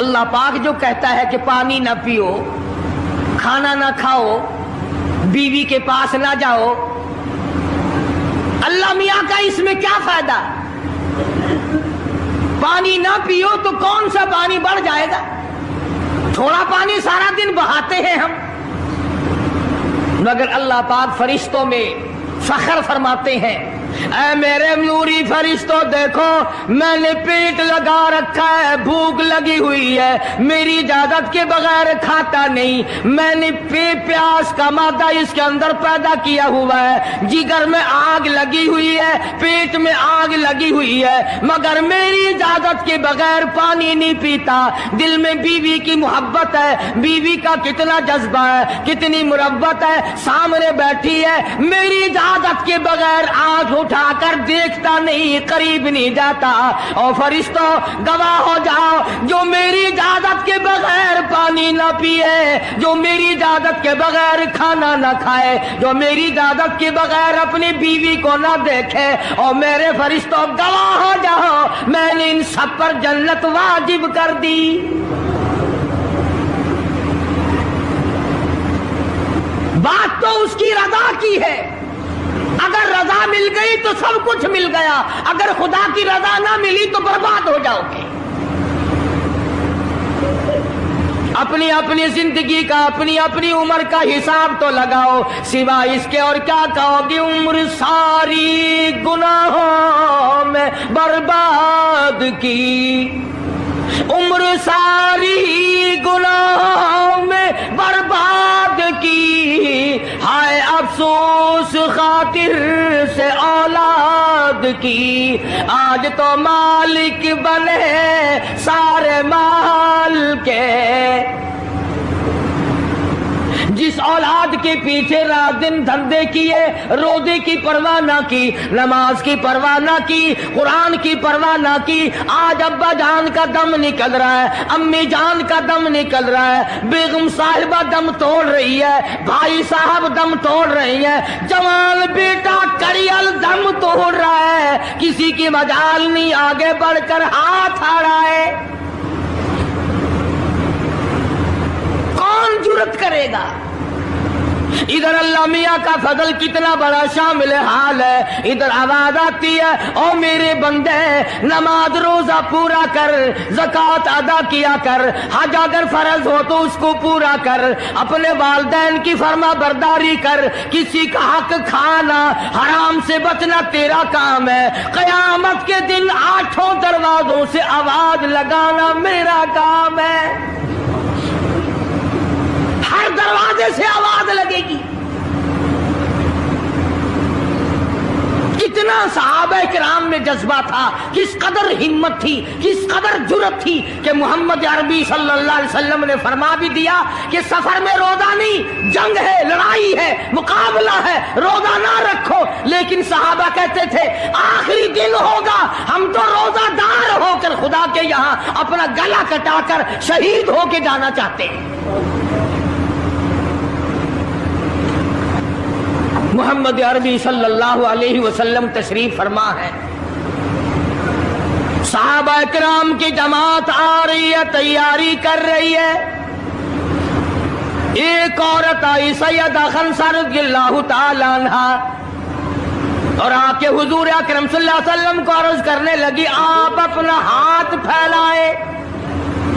اللہ پاک جو کہتا ہے کہ پانی نہ پیو، کھانا نہ کھاؤ، بیوی کے پاس نہ جاؤ، اللہ میاں کا اس میں کیا فائدہ؟ پانی نہ پیو تو کون سا پانی بڑھ جائے گا؟ تھوڑا پانی سارا دن بہاتے ہیں ہم، مگر اللہ پاک فرشتوں میں فخر فرماتے ہیں، اے میرے نوری فرشتوں دیکھو، میں نے پیٹ لگا رکھا ہے، بھوک لگی ہوئی ہے، میری اجازت کے بغیر کھاتا نہیں، میں نے پیاس کا مادہ اس کے اندر پیدا کیا ہوا ہے، جگر میں آگ لگی ہوئی ہے، پیٹ میں آگ لگی ہوئی ہے، مگر میری اجازت کے بغیر پانی نہیں پیتا۔ دل میں بیوی کی محبت ہے، بیوی کا کتنا جذبہ ہے، کتنی مربت ہے، سامنے بیٹھی ہے، میری اجازت کے بغیر آنکھ اٹھا کر دیکھتا نہیں، قریب نہیں جاتا۔ اور فرشتوں گواہ ہو جاؤ، جو میری اجازت کے بغیر پانی نہ پیے، جو میری اجازت کے بغیر کھانا نہ کھائے، جو میری اجازت کے بغیر اپنی بیوی کو نہ دیکھے، اور میرے فرشتوں گواہ ہو جاؤ، میں نے ان سب پر جنت واجب کر دی۔ بات تو اس کی رضا کی ہے، اگر رضا مل گئی تو سب کچھ مل گیا، اگر خدا کی رضا نہ ملی تو برباد ہو جاؤ گے۔ اپنی اپنی زندگی کا، اپنی اپنی عمر کا حساب تو لگاؤ، سوا اس کے اور کیا کہو گی؟ عمر ساری گناہوں میں برباد کی، عمر ساری گناہوں میں برباد کی، ہائے افسوس خاطر سے اولاد کی، آج تو مالک بنے سارے مال کے۔ جس اولاد کے پیچھے رات دن دھندے کیے، روزے کی پرواہ نہ کی، نماز کی پرواہ نہ کی، قرآن کی پرواہ نہ کی، آج ابا جان کا دم نکل رہا ہے، امی جان کا دم نکل رہا ہے، بیگم صاحبہ دم توڑ رہی ہے، بھائی صاحب دم توڑ رہی ہے، جوان بیٹا کڑیل دم توڑ رہا ہے، کسی کی مجال نہیں آگے بڑھ کر ہاتھ آ رہا ہے۔ کون جرأت کرے گا؟ ادھر اللہ میاں کا فضل کتنا بڑا شامل حال ہے، ادھر آواز آتی ہے، او میرے بندے نماز روزہ پورا کر، زکوٰۃ ادا کیا کر، حج اگر فرض ہو تو اس کو پورا کر، اپنے والدین کی فرما برداری کر، کسی کا حق کھانا، حرام سے بچنا تیرا کام ہے، قیامت کے دن 8 دروازوں سے آواز لگانا میرا کام ہے۔ ہر دروازے سے آواز لگے گی۔ کتنا صحابہ کرام میں جذبہ تھا، کس قدر ہمت تھی، کس قدر جرأت تھی کہ محمد عربی صلی اللہ علیہ وسلم نے فرما بھی دیا کہ سفر میں روزہ نہیں، جنگ ہے، لڑائی ہے، مقابلہ ہے، روزہ نہ رکھو، لیکن صحابہ کہتے تھے آخری دن ہوگا، ہم تو روزہ دار ہو کر خدا کے یہاں اپنا گلا کٹا کر شہید ہو کے جانا چاہتے ہیں۔ محمد عربی صلی اللہ علیہ وسلم تشریف فرما ہے، صحابہ کرام کی جماعت آ رہی ہے، تیاری کر رہی ہے، ایک عورت آئی سیدہ خنسہ رضی اللہ تعالی عنہا، اور آ کے حضور اکرم صلی اللہ علیہ وسلم کو عرض کرنے لگی، آپ اپنا ہاتھ پھیلائے۔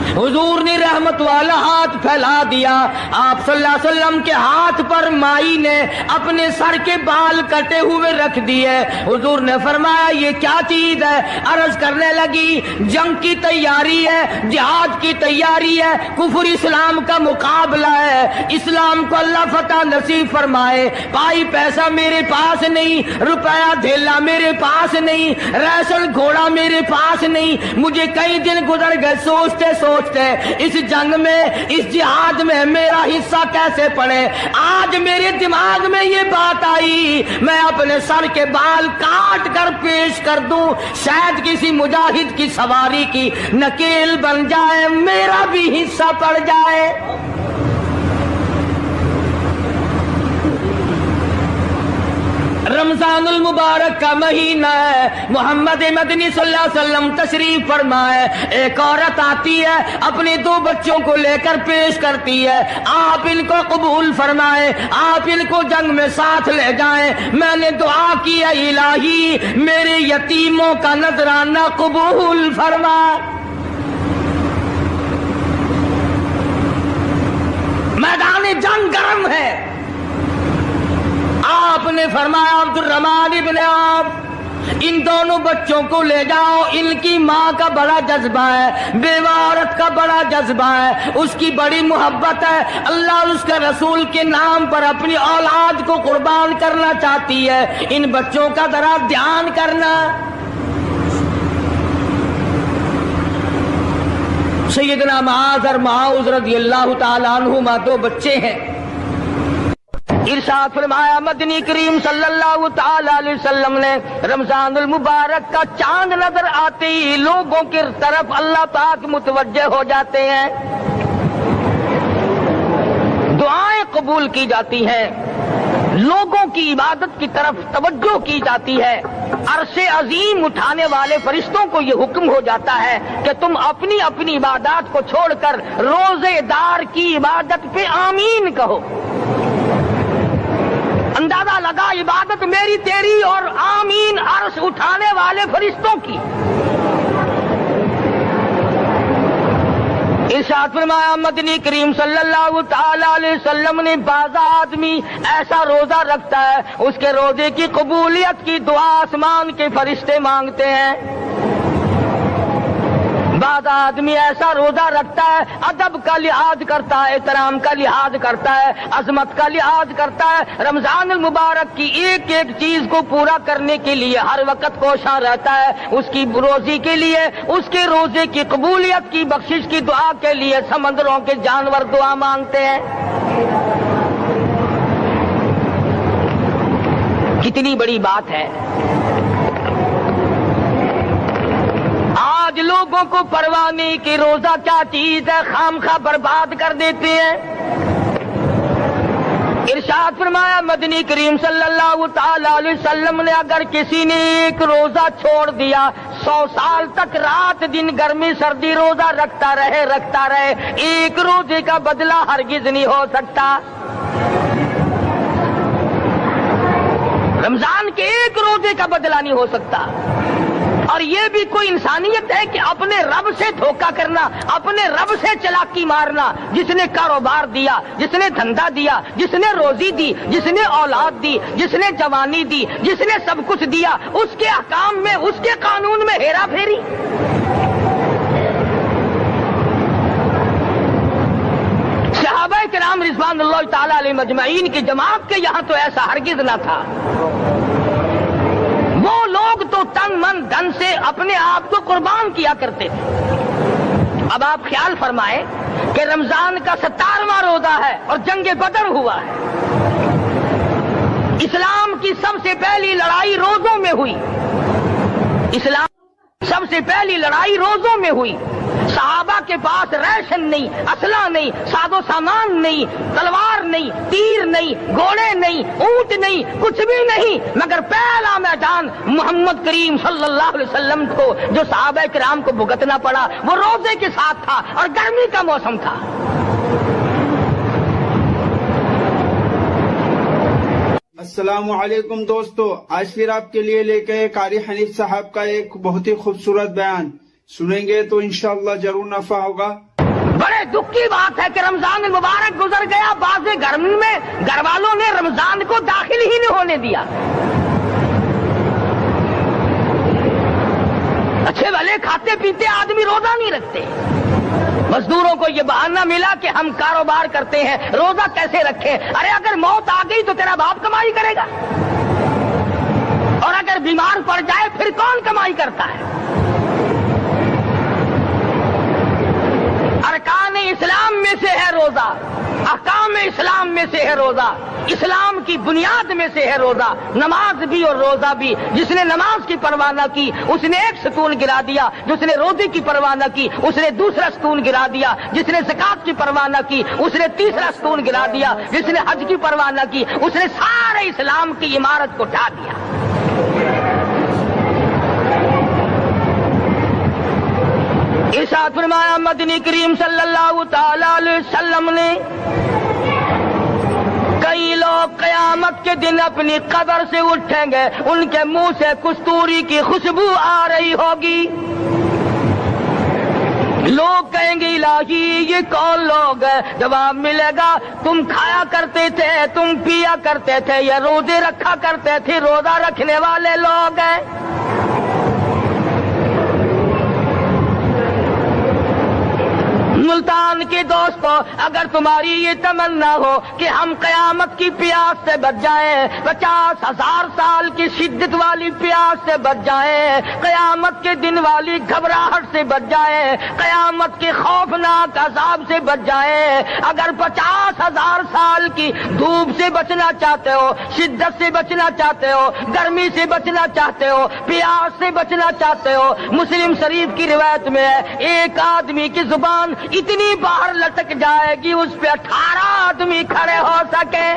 حضور نے رحمت والا ہاتھ پھیلا دیا، آپ صلی اللہ علیہ وسلم کے ہاتھ پر مائی نے اپنے سر کے بال کٹے ہوئے رکھ دیے۔ حضور نے فرمایا یہ کیا چیز ہے؟ عرض کرنے لگی جنگ کی تیاری ہے، جہاد کی تیاری ہے، کفر اسلام کا مقابلہ ہے، اسلام کو اللہ فتح نصیب فرمائے۔ پائی پیسہ میرے پاس نہیں، روپیہ دھیلا میرے پاس نہیں، ریشن گھوڑا میرے پاس نہیں، مجھے کئی دن گزر گئے سوچتے اس جنگ میں، اس جہاد میں میرا حصہ کیسے پڑے۔ آج میرے دماغ میں یہ بات آئی، میں اپنے سر کے بال کاٹ کر پیش کر دوں، شاید کسی مجاہد کی سواری کی نکیل بن جائے، میرا بھی حصہ پڑ جائے۔ رمضان المبارک کا مہینہ ہے، محمد مدنی صلی اللہ علیہ وسلم تشریف فرمائے، ایک عورت آتی ہے اپنے 2 بچوں کو لے کر پیش کرتی ہے، آپ ان کو قبول فرمائے، آپ ان کو جنگ میں ساتھ لے جائیں، میں نے دعا کی ہے الہی میرے یتیموں کا نذرانہ قبول فرما۔ میدان جنگ گرم ہے، آپ نے فرمایا عبد الرحمن ابن عوف ان دونوں بچوں کو لے جاؤ، ان کی ماں کا بڑا جذبہ ہے، بیوہ عورت کا بڑا جذبہ ہے، اس کی بڑی محبت ہے، اللہ اور اس کے رسول کے نام پر اپنی اولاد کو قربان کرنا چاہتی ہے، ان بچوں کا ذرا دھیان کرنا۔ سیدنا معاذ اور معاذ رضی اللہ تعالیٰ عنہما 2 بچے ہیں، ارشاد فرمایا مدنی کریم صلی اللہ تعالی علیہ وسلم نے رمضان المبارک کا چاند نظر آتے ہی لوگوں کی طرف اللہ پاک متوجہ ہو جاتے ہیں، دعائیں قبول کی جاتی ہیں، لوگوں کی عبادت کی طرف توجہ کی جاتی ہے، عرش عظیم اٹھانے والے فرشتوں کو یہ حکم ہو جاتا ہے کہ تم اپنی اپنی عبادات کو چھوڑ کر روزے دار کی عبادت پہ آمین کہو۔ اندازہ لگا عبادت میری تیری اور آمین عرش اٹھانے والے فرشتوں کی۔ ارشاد فرمایا مدنی کریم صلی اللہ تعالی علیہ وسلم نے بعض آدمی ایسا روزہ رکھتا ہے اس کے روزے کی قبولیت کی دعا آسمان کے فرشتے مانگتے ہیں، بعض آدمی ایسا روزہ رکھتا ہے ادب کا لحاظ کرتا ہے، احترام کا لحاظ کرتا ہے، عظمت کا لحاظ کرتا ہے، رمضان المبارک کی ایک ایک چیز کو پورا کرنے کے لیے ہر وقت کوشاں رہتا ہے، اس کی روزی کے لیے، اس کے روزے کی قبولیت کی بخشش کی دعا کے لیے سمندروں کے جانور دعا مانگتے ہیں۔ کتنی بڑی بات ہے، آج لوگوں کو پرواہ نہیں کہ روزہ کیا چیز ہے، خام خواہ برباد کر دیتے ہیں۔ ارشاد فرمایا مدنی کریم صلی اللہ تعالی علیہ وسلم نے اگر کسی نے ایک روزہ چھوڑ دیا 100 سال تک رات دن گرمی سردی روزہ رکھتا رہے، ایک روزے کا بدلہ ہرگز نہیں ہو سکتا۔ رمضان کے ایک روزے کا بدلہ نہیں ہو سکتا، اور یہ بھی کوئی انسانیت ہے کہ اپنے رب سے دھوکہ کرنا، اپنے رب سے چلاکی مارنا؟ جس نے کاروبار دیا، جس نے دھندا دیا، جس نے روزی دی، جس نے اولاد دی، جس نے جوانی دی، جس نے سب کچھ دیا، اس کے احکام میں، اس کے قانون میں ہیرا پھیری۔ صحابہ کرام رضوان اللہ تعالی علیہم اجمعین کی جماعت کے یہاں تو ایسا ہرگز نہ تھا، وہ لوگ تو تن من دھن سے اپنے آپ کو قربان کیا کرتے تھے۔ اب آپ خیال فرمائیں کہ رمضان کا 17واں روزہ ہے اور جنگ بدر ہوا ہے، اسلام کی سب سے پہلی لڑائی روزوں میں ہوئی، اسلام سب سے پہلی لڑائی روزوں میں ہوئی، صحابہ کے پاس ریشن نہیں، اسلحہ نہیں، ساز و سامان نہیں، تلوار نہیں، تیر نہیں، گھوڑے نہیں، اونٹ نہیں، کچھ بھی نہیں، مگر پہلا میدان محمد کریم صلی اللہ علیہ وسلم کو جو صحابہ کرام کو بھگتنا پڑا وہ روزے کے ساتھ تھا اور گرمی کا موسم تھا۔ السلام علیکم دوستو، آج پھر آپ کے لیے لے کے قاری حنیف صاحب کا ایک بہت ہی خوبصورت بیان سنیں گے تو انشاءاللہ ضرور نفع ہوگا۔ بڑے دکھ کی بات ہے کہ رمضان المبارک گزر گیا، بعض گرمی میں گھر والوں نے رمضان کو داخل ہی نہیں ہونے دیا۔ اچھے بھلے کھاتے پیتے آدمی روزہ نہیں رکھتے، مزدوروں کو یہ بہانہ ملا کہ ہم کاروبار کرتے ہیں، روزہ کیسے رکھیں؟ ارے اگر موت آ گئی تو تیرا باپ کمائی کرے گا، اور اگر بیمار پڑ جائے پھر کون کمائی کرتا ہے؟ ارکان اسلام میں سے ہے روزہ، احکام اسلام میں سے ہے روزہ، اسلام کی بنیاد میں سے ہے روزہ، نماز بھی اور روزہ بھی۔ جس نے نماز کی پرواہ نہ کی اس نے ایک ستون گرا دیا، جس نے روزے کی پرواہ نہ کی اس نے دوسرا ستون گرا دیا، جس نے زکات کی پرواہ نہ کی اس نے تیسرا ستون گرا دیا، جس نے حج کی پرواہ نہ کی اس نے سارے اسلام کی عمارت کو ڈھا دیا۔ ارشاد فرمایا مدنی کریم صلی اللہ تعالی علیہ وسلم نے، کئی لوگ قیامت کے دن اپنی قبر سے اٹھیں گے، ان کے منہ سے کستوری کی خوشبو آ رہی ہوگی۔ لوگ کہیں گے الہی یہ کون لوگ ہیں؟ جواب ملے گا تم کھایا کرتے تھے، تم پیا کرتے تھے، یا روزے رکھا کرتے تھے، روزہ رکھنے والے لوگ ہیں۔ ملتان کے دوستو، اگر تمہاری یہ تمنا ہو کہ ہم قیامت کی پیاس سے بچ جائیں، 50,000 سال کی شدت والی پیاس سے بچ جائیں، قیامت کے دن والی گھبراہٹ سے بچ جائیں، قیامت کے خوفناک عذاب سے بچ جائیں، اگر 50,000 سال کی دھوپ سے بچنا چاہتے ہو، شدت سے بچنا چاہتے ہو، گرمی سے بچنا چاہتے ہو، پیاس سے بچنا چاہتے ہو، مسلم شریف کی روایت میں ہے ایک آدمی کی زبان اتنی باہر لٹک جائے گی اس پہ 18 آدمی کھڑے ہو سکے۔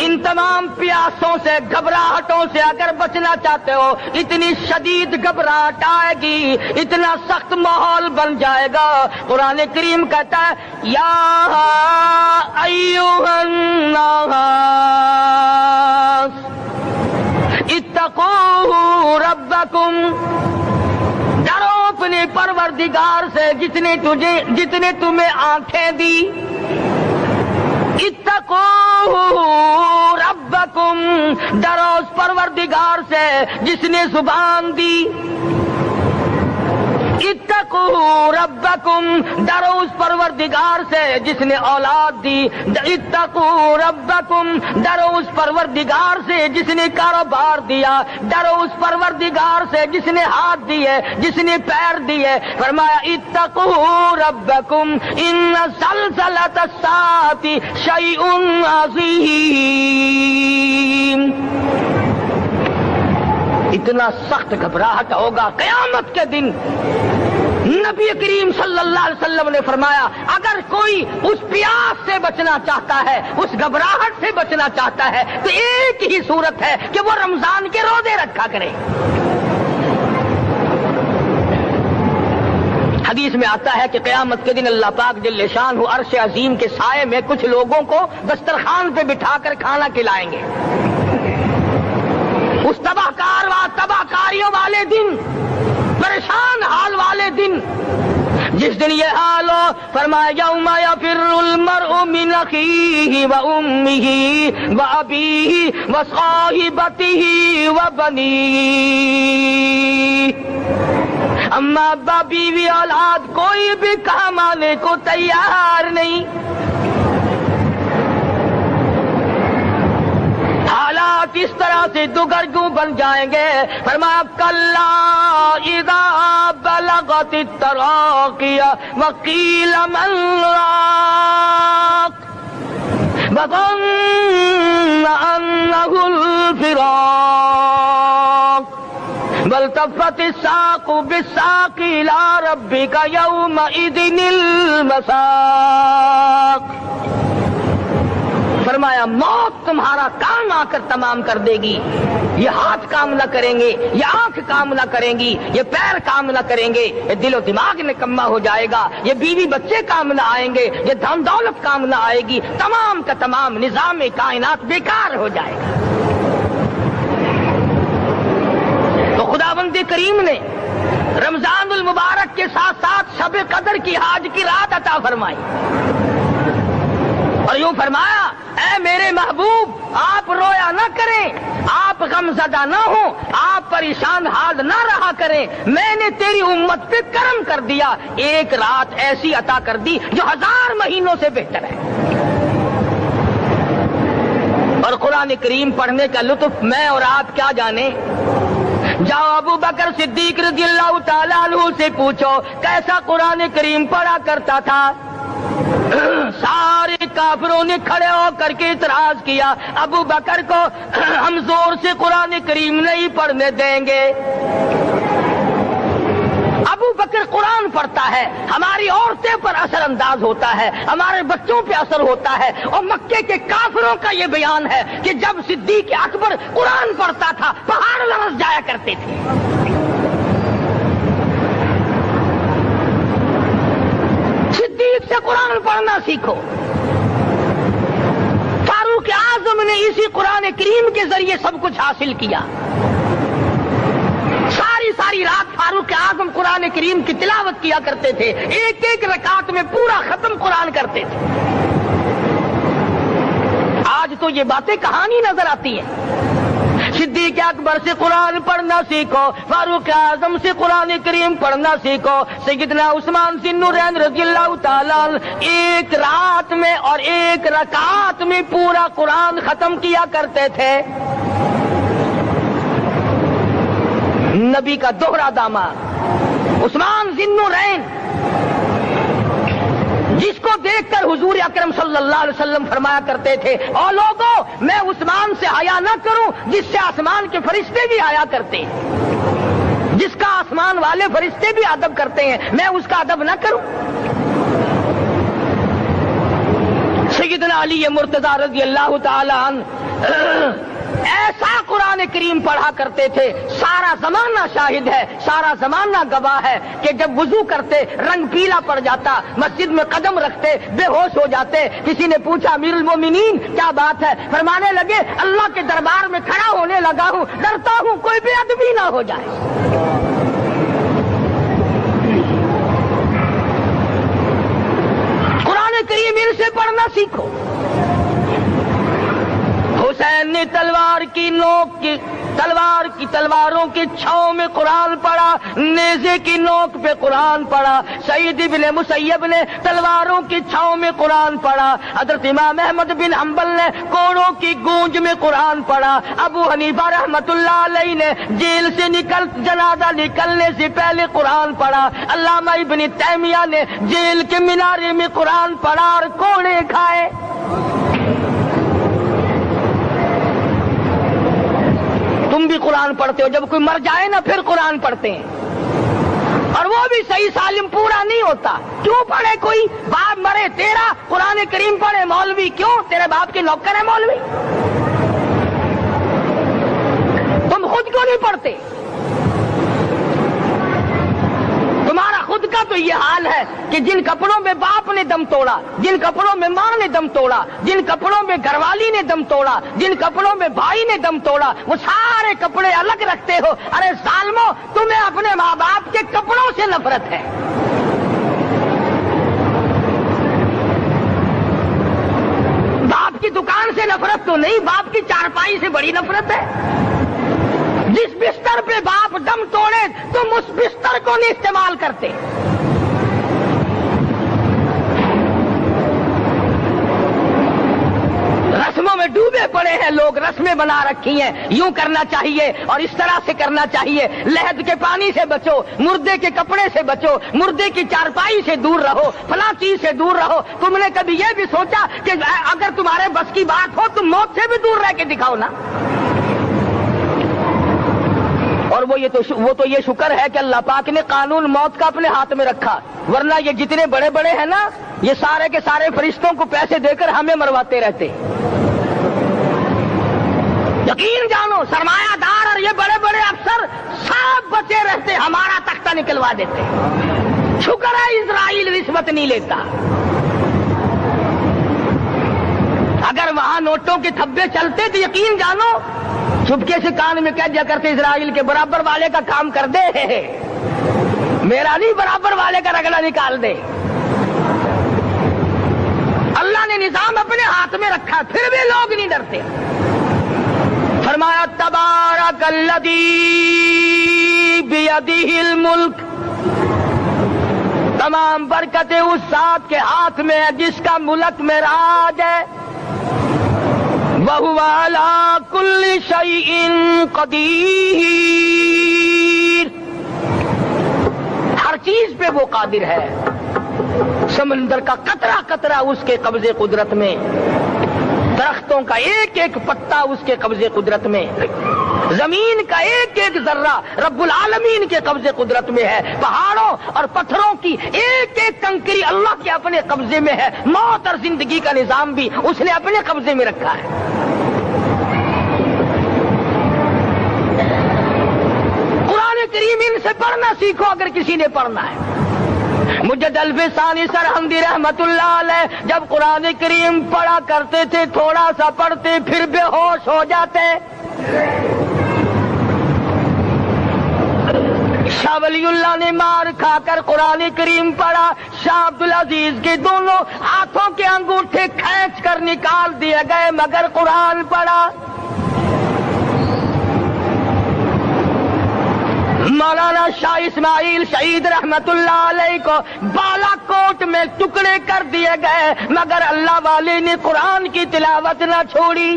ان تمام پیاسوں سے، گھبراہٹوں سے اگر بچنا چاہتے ہو، اتنی شدید گھبراہٹ آئے گی، اتنا سخت ماحول بن جائے گا۔ قرآن کریم کہتا ہے یا ایھا الناس اتقوا ربکم، ڈرو اپنے پروردگار سے جتنے تمہیں آنکھیں دی۔ اتقوا ربکم، ڈرو اس پروردگار سے جس نے زبان دی۔ اتقوا ربکم، ڈرو اس پروردگار سے جس نے اولاد دی۔ اتقوا ربکم، ڈرو اس پروردگار سے جس نے کاروبار دیا، ڈرو اس پروردگار سے جس نے ہاتھ دیے، جس نے پیر دیے۔ فرمایا اتقوا ربکم ان زلزلۃ الساعۃ شیء عظیم، اتنا سخت گھبراہٹ ہوگا قیامت کے دن۔ نبی کریم صلی اللہ علیہ وسلم نے فرمایا اگر کوئی اس پیاس سے بچنا چاہتا ہے، اس گھبراہٹ سے بچنا چاہتا ہے، تو ایک ہی صورت ہے کہ وہ رمضان کے روزے رکھا کرے۔ حدیث میں آتا ہے کہ قیامت کے دن اللہ پاک جل شانہ عرش عظیم کے سائے میں کچھ لوگوں کو دسترخوان پہ بٹھا کر کھانا کھلائیں گے۔ اس تباہ کاریوں والے دن، پریشان حال والے دن، جس دن یہ حال ہو، فرمایا یوم یفر المرء من اخیہ و امہ و ابیہ و صاحبتہ و بنیہ، اما ابا بیوی اولاد کوئی بھی کام آنے کو تیار نہیں۔ حالات اس طرح سے دگرگوں بن جائیں گے۔ فرمایا کلا اذا بلغت التراقی وقیل من راق وظن انہ الفراق والتفت الساق بالساق الى ربک یومئذ المساق۔ فرمایا موت تمہارا کام آ کر تمام کر دے گی، یہ ہاتھ کام نہ کریں گے، یہ آنکھ کام نہ کریں گی، یہ پیر کام نہ کریں گے، یہ دل و دماغ نکما ہو جائے گا، یہ بیوی بچے کام نہ آئیں گے، یہ دھن دولت کام نہ آئے گی، تمام کا تمام نظام کائنات بیکار ہو جائے گا۔ تو خداوند کریم نے رمضان المبارک کے ساتھ ساتھ شب قدر کی حاج کی رات عطا فرمائی اور یوں فرمایا اے میرے محبوب آپ رویا نہ کریں، آپ غم زدہ نہ ہوں، آپ پریشان حال نہ رہا کریں، میں نے تیری امت پہ کرم کر دیا، ایک رات ایسی عطا کر دی جو 1000 مہینوں سے بہتر ہے۔ اور قرآن کریم پڑھنے کا لطف میں اور آپ کیا جانے، جاؤ ابو بکر صدیق رضی اللہ تعالیٰ عنہ سے پوچھو کیسا قرآن کریم پڑھا کرتا تھا۔ سارے کافروں نے کھڑے ہو کر کے اعتراض کیا، ابو بکر کو ہم زور سے قرآن کریم نہیں پڑھنے دیں گے۔ ابو بکر قرآن پڑھتا ہے، ہماری عورتیں پر اثر انداز ہوتا ہے، ہمارے بچوں پہ اثر ہوتا ہے، اور مکے کے کافروں کا یہ بیان ہے کہ جب صدیق اکبر قرآن پڑھتا تھا پہاڑ لرز جایا کرتے تھے۔ صدیق سے قرآن پڑھنا سیکھو۔ فاروق اعظم نے اسی قرآن کریم کے ذریعے سب کچھ حاصل کیا۔ ساری رات فاروق اعظم قرآن کریم کی تلاوت کیا کرتے تھے، ایک ایک رکعت میں پورا ختم قرآن کرتے تھے۔ آج تو یہ باتیں کہانی نظر آتی ہیں۔ صدیق اکبر سے قرآن پڑھنا سیکھو، فاروق اعظم سے قرآن کریم پڑھنا سیکھو۔ سیدنا عثمان ذی النورین رضی اللہ تعالیٰ ایک رات میں اور ایک رکعت میں پورا قرآن ختم کیا کرتے تھے۔ نبی کا دوہرا داماد عثمان ذی النورین، جس کو دیکھ کر حضور اکرم صلی اللہ علیہ وسلم فرمایا کرتے تھے، او لوگوں میں عثمان سے حیا نہ کروں جس سے آسمان کے فرشتے بھی حیا کرتے ہیں، جس کا آسمان والے فرشتے بھی ادب کرتے ہیں، میں اس کا ادب نہ کروں۔ سیدنا علی مرتضیٰ رضی اللہ تعالی عنہ ایسا قرآن کریم پڑھا کرتے تھے، سارا زمانہ شاہد ہے، سارا زمانہ گواہ ہے کہ جب وضو کرتے رنگ پیلا پڑ جاتا، مسجد میں قدم رکھتے بے ہوش ہو جاتے۔ کسی نے پوچھا امیر المومنین کیا بات ہے؟ فرمانے لگے اللہ کے دربار میں کھڑا ہونے لگا ہوں، ڈرتا ہوں کوئی بے ادبی نہ ہو جائے۔ قرآن کریم ان سے پڑھنا سیکھو۔ حسین نے تلوار کی تلواروں کی چھاؤں میں قرآن پڑھا، نیزے کی نوک پہ قرآن پڑھا۔ سعید بن مسیب نے تلواروں کی چھاؤں میں قرآن پڑھا۔ حضرت امام احمد بن حنبل نے کوڑوں کی گونج میں قرآن پڑھا۔ ابو حنیفہ رحمت اللہ علیہ نے جیل سے جنازہ نکلنے سے پہلے قرآن پڑھا۔ علامہ ابن تیمیہ نے جیل کے مینارے میں قرآن پڑھا اور کوڑے کھائے۔ تم بھی قرآن پڑھتے ہو، جب کوئی مر جائے نا پھر قرآن پڑھتے ہیں، اور وہ بھی صحیح سالم پورا نہیں ہوتا۔ کیوں پڑھے؟ کوئی باپ مرے تیرا قرآن کریم پڑھے مولوی، کیوں؟ تیرے باپ کے نوکر ہے مولوی؟ تم خود کیوں نہیں پڑھتے؟ تمہارا خود کا تو یہ حال ہے کہ جن کپڑوں میں باپ نے دم توڑا، جن کپڑوں میں ماں نے دم توڑا، جن کپڑوں میں گھر والی نے دم توڑا، جن کپڑوں میں بھائی نے دم توڑا، وہ سارے کپڑے الگ رکھتے ہو۔ ارے ظالمو، تمہیں اپنے ماں باپ کے کپڑوں سے نفرت ہے۔ باپ کی دکان سے نفرت تو نہیں، باپ کی چارپائی سے بڑی نفرت ہے۔ جس بستر پہ باپ دم توڑے تم اس بستر کو نہیں استعمال کرتے۔ رسموں میں ڈوبے پڑے ہیں لوگ، رسمیں بنا رکھی ہیں، یوں کرنا چاہیے اور اس طرح سے کرنا چاہیے۔ لہد کے پانی سے بچو، مردے کے کپڑے سے بچو، مردے کی چارپائی سے دور رہو، فلاں چیز سے دور رہو۔ تم نے کبھی یہ بھی سوچا کہ اگر تمہارے بس کی بات ہو تم موت سے بھی دور رہ کے دکھاؤ نا؟ اور وہ تو یہ شکر ہے کہ اللہ پاک نے قانون موت کا اپنے ہاتھ میں رکھا، ورنہ یہ جتنے بڑے بڑے ہیں نا، یہ سارے کے سارے فرشتوں کو پیسے دے کر ہمیں مرواتے رہتے۔ یقین جانو سرمایہ دار اور یہ بڑے بڑے افسر سب بچے رہتے، ہمارا تختہ نکلوا دیتے۔ شکر ہے اسرائیل رشوت نہیں لیتا۔ اگر وہاں نوٹوں کے تھبے چلتے تو یقین جانو چپکے سے کان میں کہہ دیا کرتے اسرائیل کے برابر والے کا کام کر دے، میرا نہیں برابر والے کا رگڑا نکال دے۔ اللہ نے نظام اپنے ہاتھ میں رکھا پھر بھی لوگ نہیں ڈرتے۔ فرمایا تبارک الذی بیدہ الملک، تمام برکتیں اس ذات کے ہاتھ میں ہے جس کا ملک میں راج ہے۔ وَهُوَ عَلَى كُلِّ شَيْءٍ قَدِيرٌ، پہ وہ قادر ہے. سمندر کا قطرہ قطرہ اس کے قبضے قدرت میں، درختوں کا ایک ایک پتا اس کے قبضے قدرت میں، زمین کا ایک ایک ذرہ رب العالمین کے قبضے قدرت میں ہے، پہاڑوں اور پتھروں کی ایک ایک کنکری اللہ کے اپنے قبضے میں ہے، موت اور زندگی کا نظام بھی اس نے اپنے قبضے میں رکھا ہے. قرآن کریم ان سے پڑھنا سیکھو اگر کسی نے پڑھنا ہے. مجد الفسانی سرہندی رحمت اللہ علیہ جب قرآن کریم پڑھا کرتے تھے تھوڑا سا پڑھتے پھر بے ہوش ہو جاتے. شاہ ولی اللہ نے مار کھا کر قرآن کریم پڑھا. شاہ عبدالعزیز کے دونوں ہاتھوں کے انگوٹھے کھینچ کر نکال دیے گئے مگر قرآن پڑھا. مولانا شاہ اسماعیل شہید رحمت اللہ علیہ کو بالا کوٹ میں ٹکڑے کر دیے گئے مگر اللہ والے نے قرآن کی تلاوت نہ چھوڑی.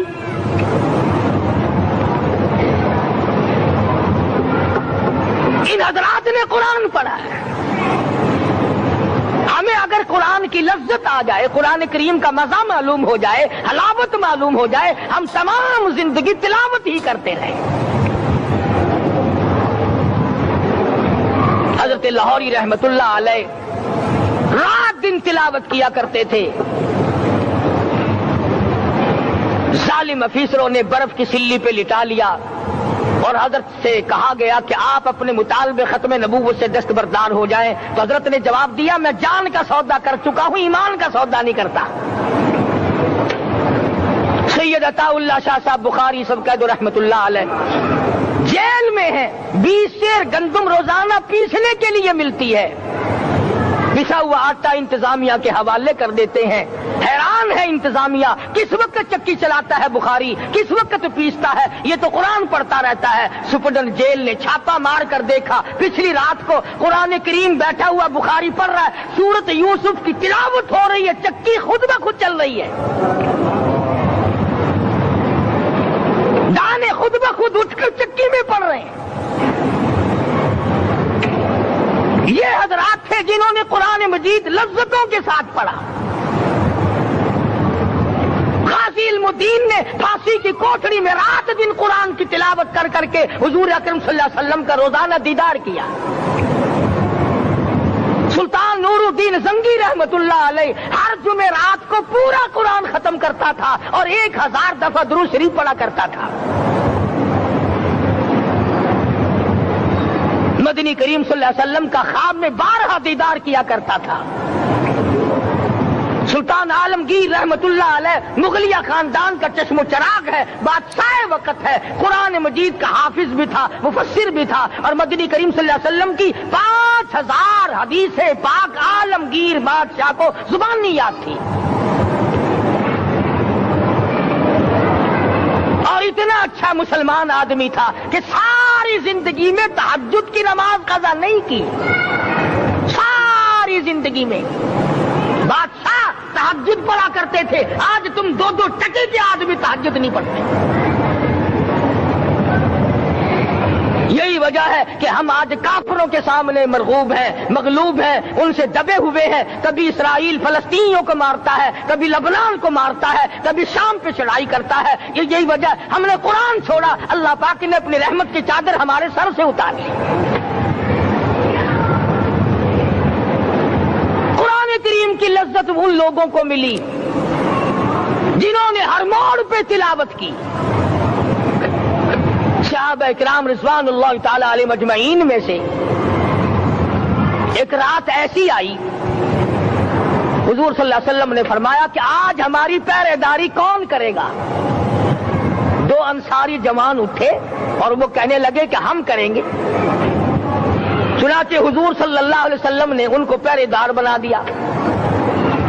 ان حضرات نے قرآن پڑھا ہے. ہمیں اگر قرآن کی لذت آ جائے، قرآن کریم کا مزہ معلوم ہو جائے، حلاوت معلوم ہو جائے، ہم تمام زندگی تلاوت ہی کرتے رہیں. حضرت لاہوری رحمت اللہ علیہ رات دن تلاوت کیا کرتے تھے. ظالم افیسروں نے برف کی سلی پہ لٹا لیا اور حضرت سے کہا گیا کہ آپ اپنے مطالبے ختم نبوت سے دستبردار ہو جائیں. تو حضرت نے جواب دیا میں جان کا سودا کر چکا ہوں، ایمان کا سودا نہیں کرتا. سید عطا اللہ شاہ صاحب بخاری سب قید رحمت اللہ علیہ جیل میں ہے. 20 سیر گندم روزانہ پیسنے کے لیے ملتی ہے. پسا ہوا آٹا انتظامیہ کے حوالے کر دیتے ہیں. حیران ہے انتظامیہ کس وقت چکی چلاتا ہے بخاری، کس وقت پیستا ہے، یہ تو قرآن پڑھتا رہتا ہے. سپرڈنٹ جیل نے چھاپا مار کر دیکھا پچھلی رات کو قرآن کریم بیٹھا ہوا بخاری پڑھ رہا ہے، سورت یوسف کی تلاوت ہو رہی ہے، چکی خود بخود چل رہی ہے، دانے خود بخود اٹھ کر چکی میں پڑھ رہے ہیں. یہ حضرات تھے جنہوں نے قرآن مجید لذتوں کے ساتھ پڑھا. غازی علم الدین نے پھانسی کی کوٹڑی میں رات دن قرآن کی تلاوت کر کر کے حضور اکرم صلی اللہ علیہ وسلم کا روزانہ دیدار کیا. سلطان نور الدین زنگی رحمت اللہ علیہ ہر جمعرات کو پورا قرآن ختم کرتا تھا اور 1000 دفعہ درود شریف پڑھا کرتا تھا. مدنی کریم صلی اللہ علیہ وسلم کا خواب میں 12 دیدار کیا کرتا تھا. سلطان عالمگیر رحمت اللہ علیہ مغلیہ خاندان کا چشم و چراغ ہے، بادشاہ وقت ہے، قرآن مجید کا حافظ بھی تھا، مفسر بھی تھا، اور مدنی کریم صلی اللہ علیہ وسلم کی 5000 حدیث پاک عالمگیر بادشاہ کو زبانی یاد تھی. اور اتنا اچھا مسلمان آدمی تھا کہ ساری زندگی میں تہجد کی نماز قضا نہیں کی. ساری زندگی میں بادشاہ تہجد پڑھا کرتے تھے. آج تم 2 ٹکے کے آدمی تہجد نہیں پڑھتے. یہی وجہ ہے کہ ہم آج کافروں کے سامنے مرغوب ہیں، مغلوب ہیں، ان سے دبے ہوئے ہیں. کبھی اسرائیل فلسطینیوں کو مارتا ہے، کبھی لبنان کو مارتا ہے، کبھی شام پہ چڑھائی کرتا ہے. یہی وجہ ہم نے قرآن چھوڑا، اللہ پاک نے اپنی رحمت کی چادر ہمارے سر سے اتاری. قرآن کریم کی لذت ان لوگوں کو ملی جنہوں نے ہر موڑ پہ تلاوت کی. صحابہ اکرام رضوان اللہ تعالی علیہ مجمعین میں سے ایک رات ایسی آئی، حضور صلی اللہ علیہ وسلم نے فرمایا کہ آج ہماری پہرے داری کون کرے گا؟ 2 انصاری جوان اٹھے اور وہ کہنے لگے کہ ہم کریں گے. چنانچہ حضور صلی اللہ علیہ وسلم نے ان کو پہرے دار بنا دیا.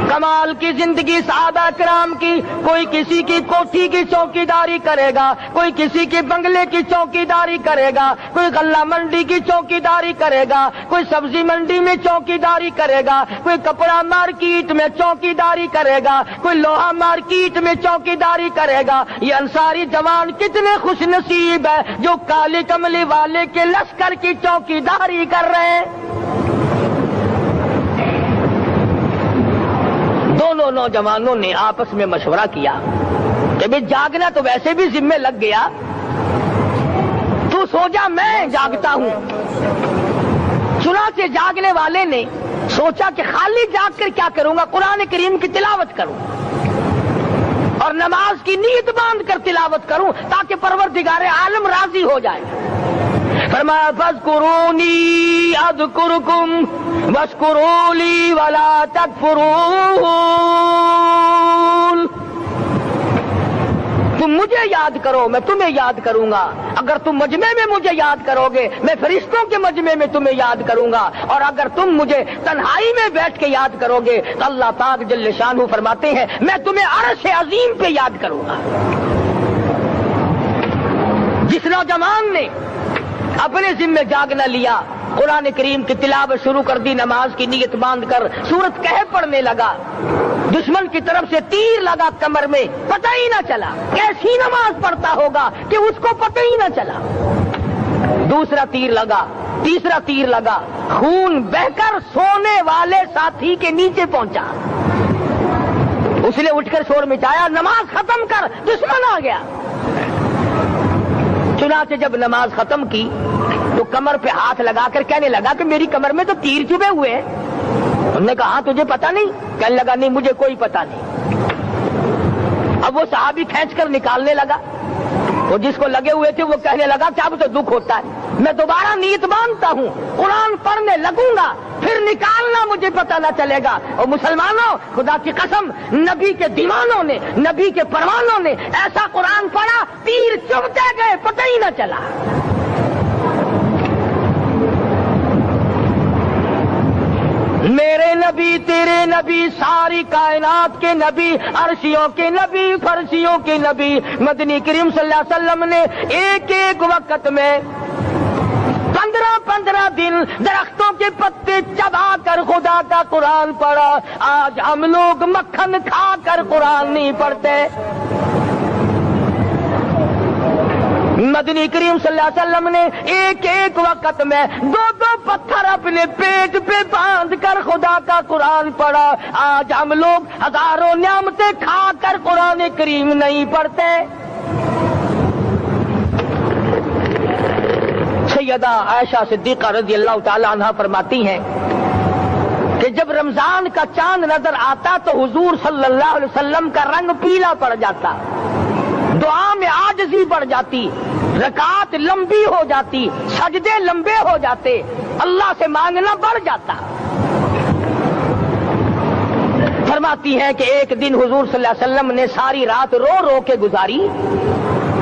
کمال کی زندگی صحابہ کرام کی. کوئی کسی کی کوٹھی کی چوکیداری کرے گا، کوئی کسی کے بنگلے کی چوکیداری کرے گا، کوئی غلہ منڈی کی چوکیداری کرے گا، کوئی سبزی منڈی میں چوکیداری کرے گا، کوئی کپڑا مارکیٹ میں چوکیداری کرے گا، کوئی لوہا مارکیٹ میں چوکیداری کرے گا. یہ انصاری جوان کتنے خوش نصیب ہے جو کالی کملی والے کے لشکر کی چوکیداری کر رہے ہیں. دو نوجوانوں نے آپس میں مشورہ کیا کہ بھئی جاگنا تو ویسے بھی ذمہ لگ گیا، تو سو جا میں جاگتا ہوں۔ چنانچہ جاگنے والے نے سوچا کہ خالی جاگ کر کیا کروں گا، قرآن کریم کی تلاوت کروں اور نماز کی نیت باندھ کر تلاوت کروں تاکہ پروردگار عالم راضی ہو جائے۔ فرمایا فاذکرونی اذکرکم واشکروا لی ولا تکفرون، تم مجھے یاد کرو میں تمہیں یاد کروں گا، اگر تم مجمع میں مجھے یاد کرو گے میں فرشتوں کے مجمع میں تمہیں یاد کروں گا، اور اگر تم مجھے تنہائی میں بیٹھ کے یاد کرو گے تو اللہ پاک جل شانہ فرماتے ہیں میں تمہیں عرش عظیم پہ یاد کروں گا۔ جس نوجوان نے اپنے ذمہ جاگنا لیا، قرآن کریم کی تلاوت شروع کر دی، نماز کی نیت باندھ کر سورۃ کہف پڑھنے لگا، دشمن کی طرف سے تیر لگا کمر میں، پتہ ہی نہ چلا کیسی نماز پڑھتا ہوگا کہ اس کو پتہ ہی نہ چلا۔ دوسرا تیر لگا، تیسرا تیر لگا، خون بہ کر سونے والے ساتھی کے نیچے پہنچا۔ اس نے اٹھ کر شور مچایا نماز ختم کر دشمن آ گیا۔ چنانچہ جب نماز ختم کی تو کمر پہ ہاتھ لگا کر کہنے لگا کہ میری کمر میں تو تیر چبھے ہوئے ہیں۔ انہوں نے کہا تجھے پتا نہیں؟ کہنے لگا نہیں مجھے کوئی پتا نہیں۔ اب وہ صحابی کھینچ کر نکالنے لگا، وہ جس کو لگے ہوئے تھے وہ کہنے لگا کہ اب تو دکھ ہوتا ہے، میں دوبارہ نیت باندھتا ہوں، قرآن پڑھنے لگوں گا، پھر نکالنا مجھے پتا نہ چلے گا۔ اور مسلمانوں خدا کی قسم نبی کے دیوانوں نے، نبی کے پروانوں نے ایسا قرآن پڑھا تیر چبھتے گئے پتہ ہی نہ چلا۔ میرے نبی تیرے نبی ساری کائنات کے نبی، عرشیوں کے نبی فرشیوں کے نبی مدنی کریم صلی اللہ علیہ وسلم نے ایک ایک وقت میں 15 دن درختوں کے پتے چبا کر خدا کا قرآن پڑھا۔ آج ہم لوگ مکھن کھا کر قرآن نہیں پڑھتے۔ مدنی کریم صلی اللہ علیہ وسلم نے ایک ایک وقت میں 2 پتھر اپنے پیٹ پہ باندھ کر خدا کا قرآن پڑھا۔ آج ہم لوگ ہزاروں نعمتیں کھا کر قرآن کریم نہیں پڑھتے۔ سیدہ عائشہ صدیقہ رضی اللہ تعالی عنہا فرماتی ہیں کہ جب رمضان کا چاند نظر آتا تو حضور صلی اللہ علیہ وسلم کا رنگ پیلا پڑ جاتا، دعا میں عاجزی بڑھ جاتی، رکعت لمبی ہو جاتی، سجدے لمبے ہو جاتے، اللہ سے مانگنا بڑھ جاتا۔ فرماتی ہیں کہ ایک دن حضور صلی اللہ علیہ وسلم نے ساری رات رو رو کے گزاری،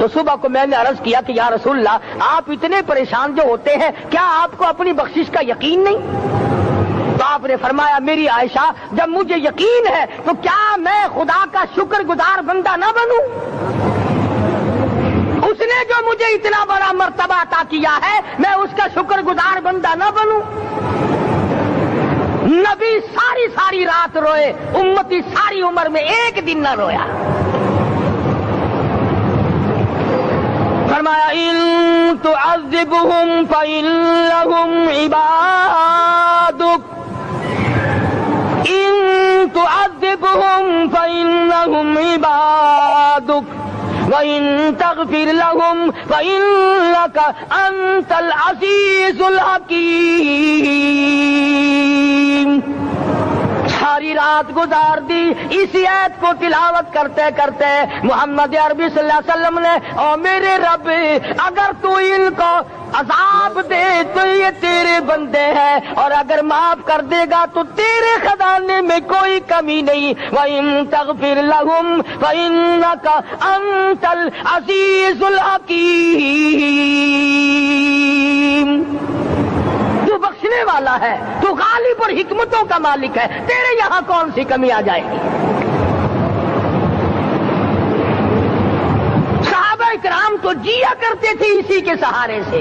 تو صبح کو میں نے عرض کیا کہ یا رسول اللہ آپ اتنے پریشان جو ہوتے ہیں کیا آپ کو اپنی بخشش کا یقین نہیں؟ تو آپ نے فرمایا میری عائشہ جب مجھے یقین ہے تو کیا میں خدا کا شکر گزار بندہ نہ بنوں؟ اس نے جو مجھے اتنا بڑا مرتبہ عطا کیا ہے میں اس کا شکر گزار بندہ نہ بنوں؟ نبی ساری رات روئے، امتی ساری عمر میں ایک دن نہ رویا۔ فرمایا ان تعذبهم فإنهم عبادك، ان تعذبهم فإنهم عبادك وإن تغفر لهم فإنك أنت العزيز الحكيم۔ ساری رات گزار دی اسی آیت کو تلاوت کرتے کرتے محمد عربی صلی اللہ علیہ وسلم نے او میرے رب اگر تو ان کو عذاب دے تو یہ تیرے بندے ہیں، اور اگر معاف کر دے گا تو تیرے خزانے میں کوئی کمی نہیں۔ وَإِن تَغْفِرْ لَهُمْ فَإِنَّكَ أَنْتَ الْعَزِيزُ الْحَكِيمُ۔ تو بخشنے والا ہے، تو غالب اور حکمتوں کا مالک ہے، تیرے یہاں کون سی کمی آ جائے گی؟ صحابہ کرام تو جیا کرتے تھے اسی کے سہارے سے،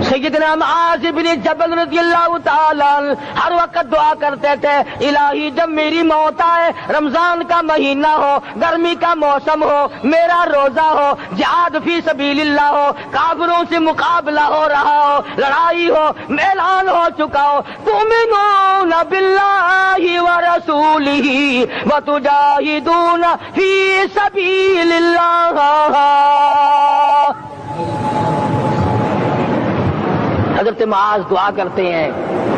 سیدنا معاذ بن جبل رضی اللہ تعالیٰ ہر وقت دعا کرتے تھے، الہی جب میری موت آئے، رمضان کا مہینہ ہو، گرمی کا موسم ہو، میرا روزہ ہو، جہاد فی سبیل اللہ ہو، کافروں سے مقابلہ ہو رہا ہو، لڑائی ہو، اعلان ہو چکا ہو، تؤمنون باللہ ورسولہ وتجاہدون فی سبیل اللہ۔ حضرت معاذ دعا کرتے ہیں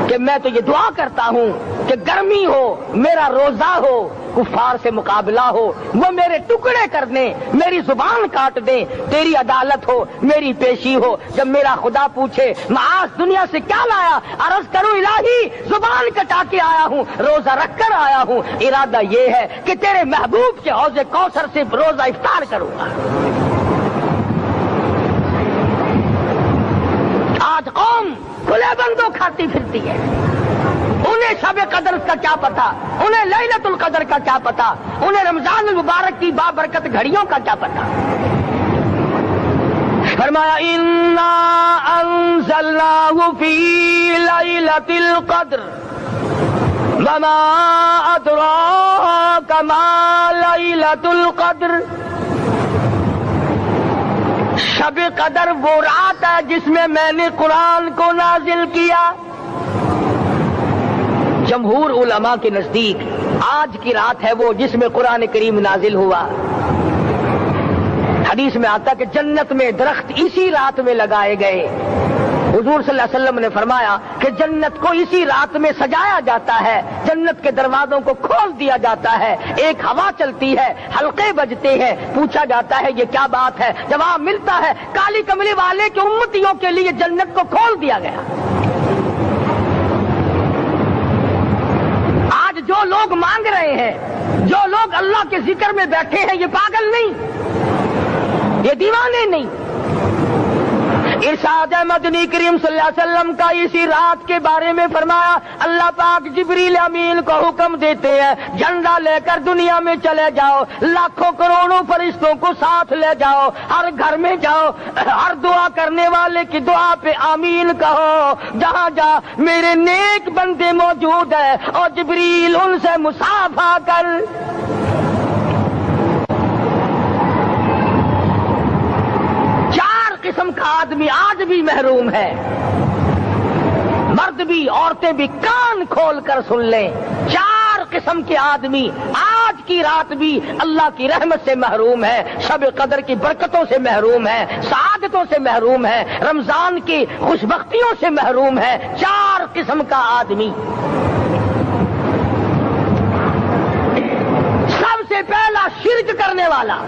کہ میں تو یہ دعا کرتا ہوں کہ گرمی ہو، میرا روزہ ہو، کفار سے مقابلہ ہو، وہ میرے ٹکڑے کر دیں، میری زبان کاٹ دیں، تیری عدالت ہو، میری پیشی ہو، جب میرا خدا پوچھے معاذ دنیا سے کیا لایا، عرض کروں الہی زبان کٹا کے آیا ہوں، روزہ رکھ کر آیا ہوں، ارادہ یہ ہے کہ تیرے محبوب کے حوض کوثر سے روزہ افطار کروں گا۔ آج قوم کھلے بندوں کھاتی پھرتی ہے، انہیں شب قدر کا کیا پتا، انہیں لیلۃ القدر کا کیا پتا، انہیں رمضان المبارک کی بابرکت گھڑیوں کا کیا پتا۔ فرمایا انا انزلناہ فی لیلۃ القدر وما ادراک ما لیلۃ القدر۔ شب قدر وہ رات ہے جس میں نے قرآن کو نازل کیا۔ جمہور علماء کے نزدیک آج کی رات ہے وہ جس میں قرآن کریم نازل ہوا۔ حدیث میں آتا کہ جنت میں درخت اسی رات میں لگائے گئے۔ حضور صلی اللہ علیہ وسلم نے فرمایا کہ جنت کو اسی رات میں سجایا جاتا ہے، جنت کے دروازوں کو کھول دیا جاتا ہے، ایک ہوا چلتی ہے، حلقے بجتے ہیں، پوچھا جاتا ہے یہ کیا بات ہے، جواب ملتا ہے کالی کملی والے کے امتیوں کے لیے جنت کو کھول دیا گیا۔ آج جو لوگ مانگ رہے ہیں، جو لوگ اللہ کے ذکر میں بیٹھے ہیں، یہ پاگل نہیں، یہ دیوانے نہیں۔ ارشاد مدنی کریم صلی اللہ علیہ وسلم کا اسی رات کے بارے میں فرمایا، اللہ پاک جبریل امین کو حکم دیتے ہیں جھنڈا لے کر دنیا میں چلے جاؤ، لاکھوں کروڑوں فرشتوں کو ساتھ لے جاؤ، ہر گھر میں جاؤ، ہر دعا کرنے والے کی دعا پہ آمین کہو، جہاں جا میرے نیک بندے موجود ہیں اور جبریل ان سے مصافحہ کر۔ قسم کا آدمی آج بھی محروم ہے، مرد بھی عورتیں بھی کان کھول کر سن لیں، چار قسم کے آدمی آج کی رات بھی اللہ کی رحمت سے محروم ہے، شب قدر کی برکتوں سے محروم ہے، سعادتوں سے محروم ہے، رمضان کی خوشبختیوں سے محروم ہے۔ چار قسم کا آدمی۔ سب سے پہلا شرک کرنے والا،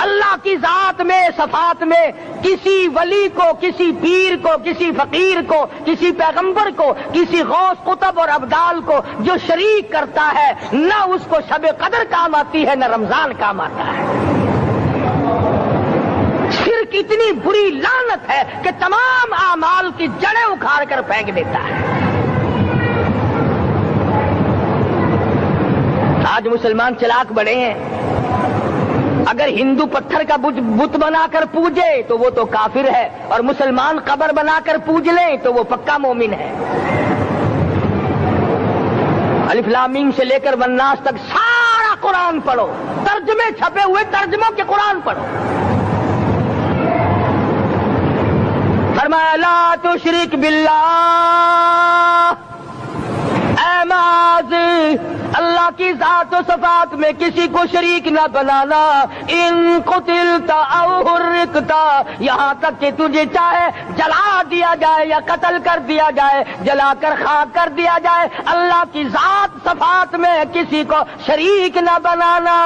اللہ کی ذات میں صفات میں کسی ولی کو، کسی پیر کو، کسی فقیر کو، کسی پیغمبر کو، کسی غوث قطب اور ابدال کو جو شریک کرتا ہے، نہ اس کو شب قدر کام آتی ہے، نہ رمضان کام آتا ہے۔ شرک اتنی بری لعنت ہے کہ تمام اعمال کی جڑیں اکھاڑ کر پھینک دیتا ہے۔ آج مسلمان چلاک بڑے ہیں، اگر ہندو پتھر کا بت بنا کر پوجے تو وہ تو کافر ہے، اور مسلمان قبر بنا کر پوج لیں تو وہ پکا مومن ہے۔ الف لام میم سے لے کر والناس تک سارا قرآن پڑھو، ترجمے چھپے ہوئے ترجموں کے قرآن پڑھو۔ فرمایا لا تشرک باللہ، اے معاذ اللہ کی ذات و صفات میں کسی کو شریک نہ بنانا۔ ان قتلت او حرقت، یہاں تک کہ تجھے چاہے جلا دیا جائے یا قتل کر دیا جائے، جلا کر خاک کر دیا جائے، اللہ کی ذات صفات میں کسی کو شریک نہ بنانا۔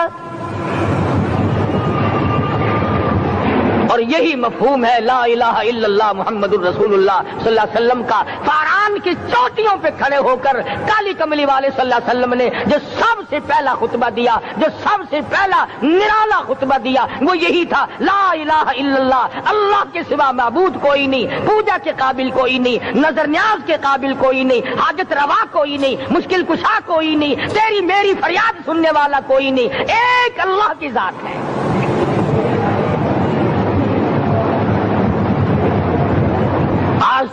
اور یہی مفہوم ہے لا الہ الا اللہ محمد الرسول اللہ صلی اللہ علیہ وسلم کا۔ فاران کی چوٹیوں پہ کھڑے ہو کر کالی کملی والے صلی اللہ علیہ وسلم نے جو سب سے پہلا خطبہ دیا، جو سب سے پہلا نرالا خطبہ دیا، وہ یہی تھا لا الہ الا اللہ، اللہ کے سوا معبود کوئی نہیں، پوجا کے قابل کوئی نہیں، نظر نیاز کے قابل کوئی نہیں، حاجت روا کوئی نہیں، مشکل کشا کوئی نہیں، تیری میری فریاد سننے والا کوئی نہیں، ایک اللہ کی ذات ہے۔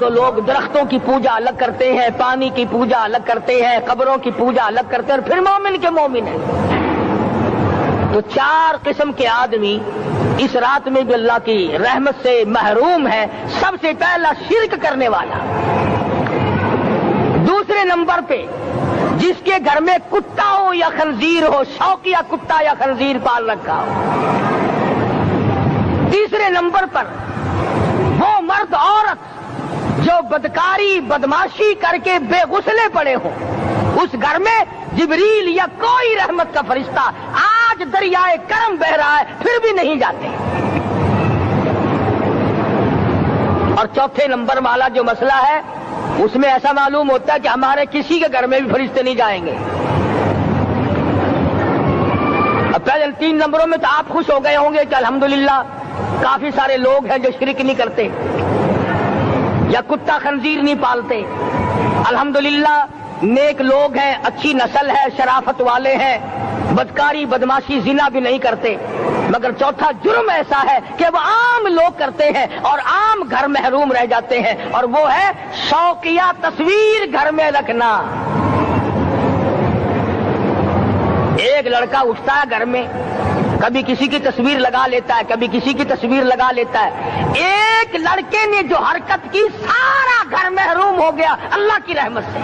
تو لوگ درختوں کی پوجا الگ کرتے ہیں، پانی کی پوجا الگ کرتے ہیں، قبروں کی پوجا الگ کرتے ہیں، اور پھر مومن کے مومن ہیں۔ تو 4 قسم کے آدمی اس رات میں بھی اللہ کی رحمت سے محروم ہے۔ سب سے پہلا شرک کرنے والا، دوسرے نمبر پہ جس کے گھر میں کتا ہو یا خنزیر ہو، شوقیہ کتا یا خنزیر پال رکھا ہو، تیسرے نمبر پر وہ مرد عورت جو بدکاری بدماشی کر کے بے غسلے پڑے ہوں، اس گھر میں جبریل یا کوئی رحمت کا فرشتہ آج دریائے کرم بہ رہا ہے پھر بھی نہیں جاتے۔ اور چوتھے نمبر والا جو مسئلہ ہے اس میں ایسا معلوم ہوتا ہے کہ ہمارے کسی کے گھر میں بھی فرشتے نہیں جائیں گے۔ اب پہلے 3 نمبروں میں تو آپ خوش ہو گئے ہوں گے کہ الحمدللہ کافی سارے لوگ ہیں جو شرک نہیں کرتے یا کتا خنزیر نہیں پالتے، الحمدللہ نیک لوگ ہیں، اچھی نسل ہے، شرافت والے ہیں، بدکاری بدماشی زنا بھی نہیں کرتے۔ مگر چوتھا جرم ایسا ہے کہ وہ عام لوگ کرتے ہیں اور عام گھر محروم رہ جاتے ہیں، اور وہ ہے شوقیہ تصویر گھر میں رکھنا۔ ایک لڑکا اٹھتا ہے گھر میں، کبھی کسی کی تصویر لگا لیتا ہے، کبھی کسی کی تصویر لگا لیتا ہے۔ ایک لڑکے نے جو حرکت کی سارا گھر محروم ہو گیا اللہ کی رحمت سے۔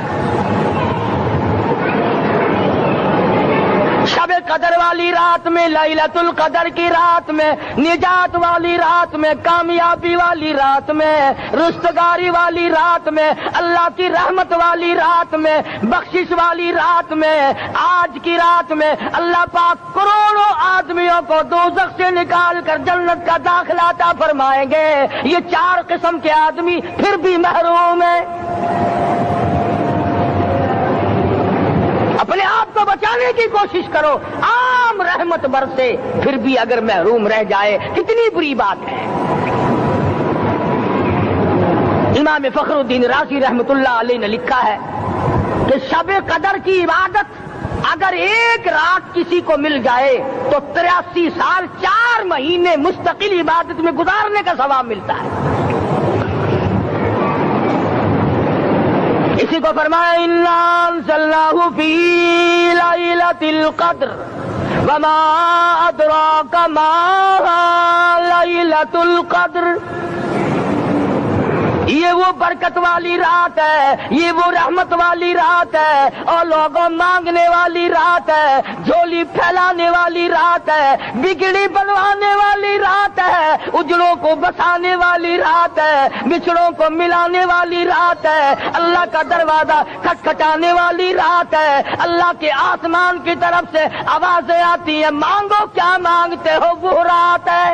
شب قدر والی رات میں، لیلۃ القدر کی رات میں، نجات والی رات میں، کامیابی والی رات میں، رستگاری والی رات میں، اللہ کی رحمت والی رات میں، بخشش والی رات میں، آج کی رات میں اللہ پاک کروڑوں آدمیوں کو دوزخ سے نکال کر جنت کا داخلہ عطا فرمائیں گے۔ یہ 4 قسم کے آدمی پھر بھی محروم ہیں۔ اپنے آپ کو بچانے کی کوشش کرو، عام رحمت برسے پھر بھی اگر محروم رہ جائے کتنی بری بات ہے۔ امام فخر الدین رازی رحمت اللہ علیہ نے لکھا ہے کہ شب قدر کی عبادت اگر ایک رات کسی کو مل جائے تو 83 سال 4 مہینے مستقل عبادت میں گزارنے کا ثواب ملتا ہے۔ اسی کو فرمایا اِنَّا أَنزَلْنَاهُ فِي لَيْلَةِ الْقَدْرِ وَمَا أَدْرَاكَ مَا لَيْلَةُ الْقَدْرِ۔ یہ وہ برکت والی رات ہے، یہ وہ رحمت والی رات ہے، اور لوگوں مانگنے والی رات ہے، جھولی پھیلانے والی رات ہے، بگڑی بنوانے والی رات ہے، اجڑوں کو بسانے والی رات ہے، بچڑوں کو ملانے والی رات ہے، اللہ کا دروازہ کھٹکھٹانے والی رات ہے، اللہ کے آسمان کی طرف سے آوازیں آتی ہیں مانگو کیا مانگتے ہو، وہ رات ہے۔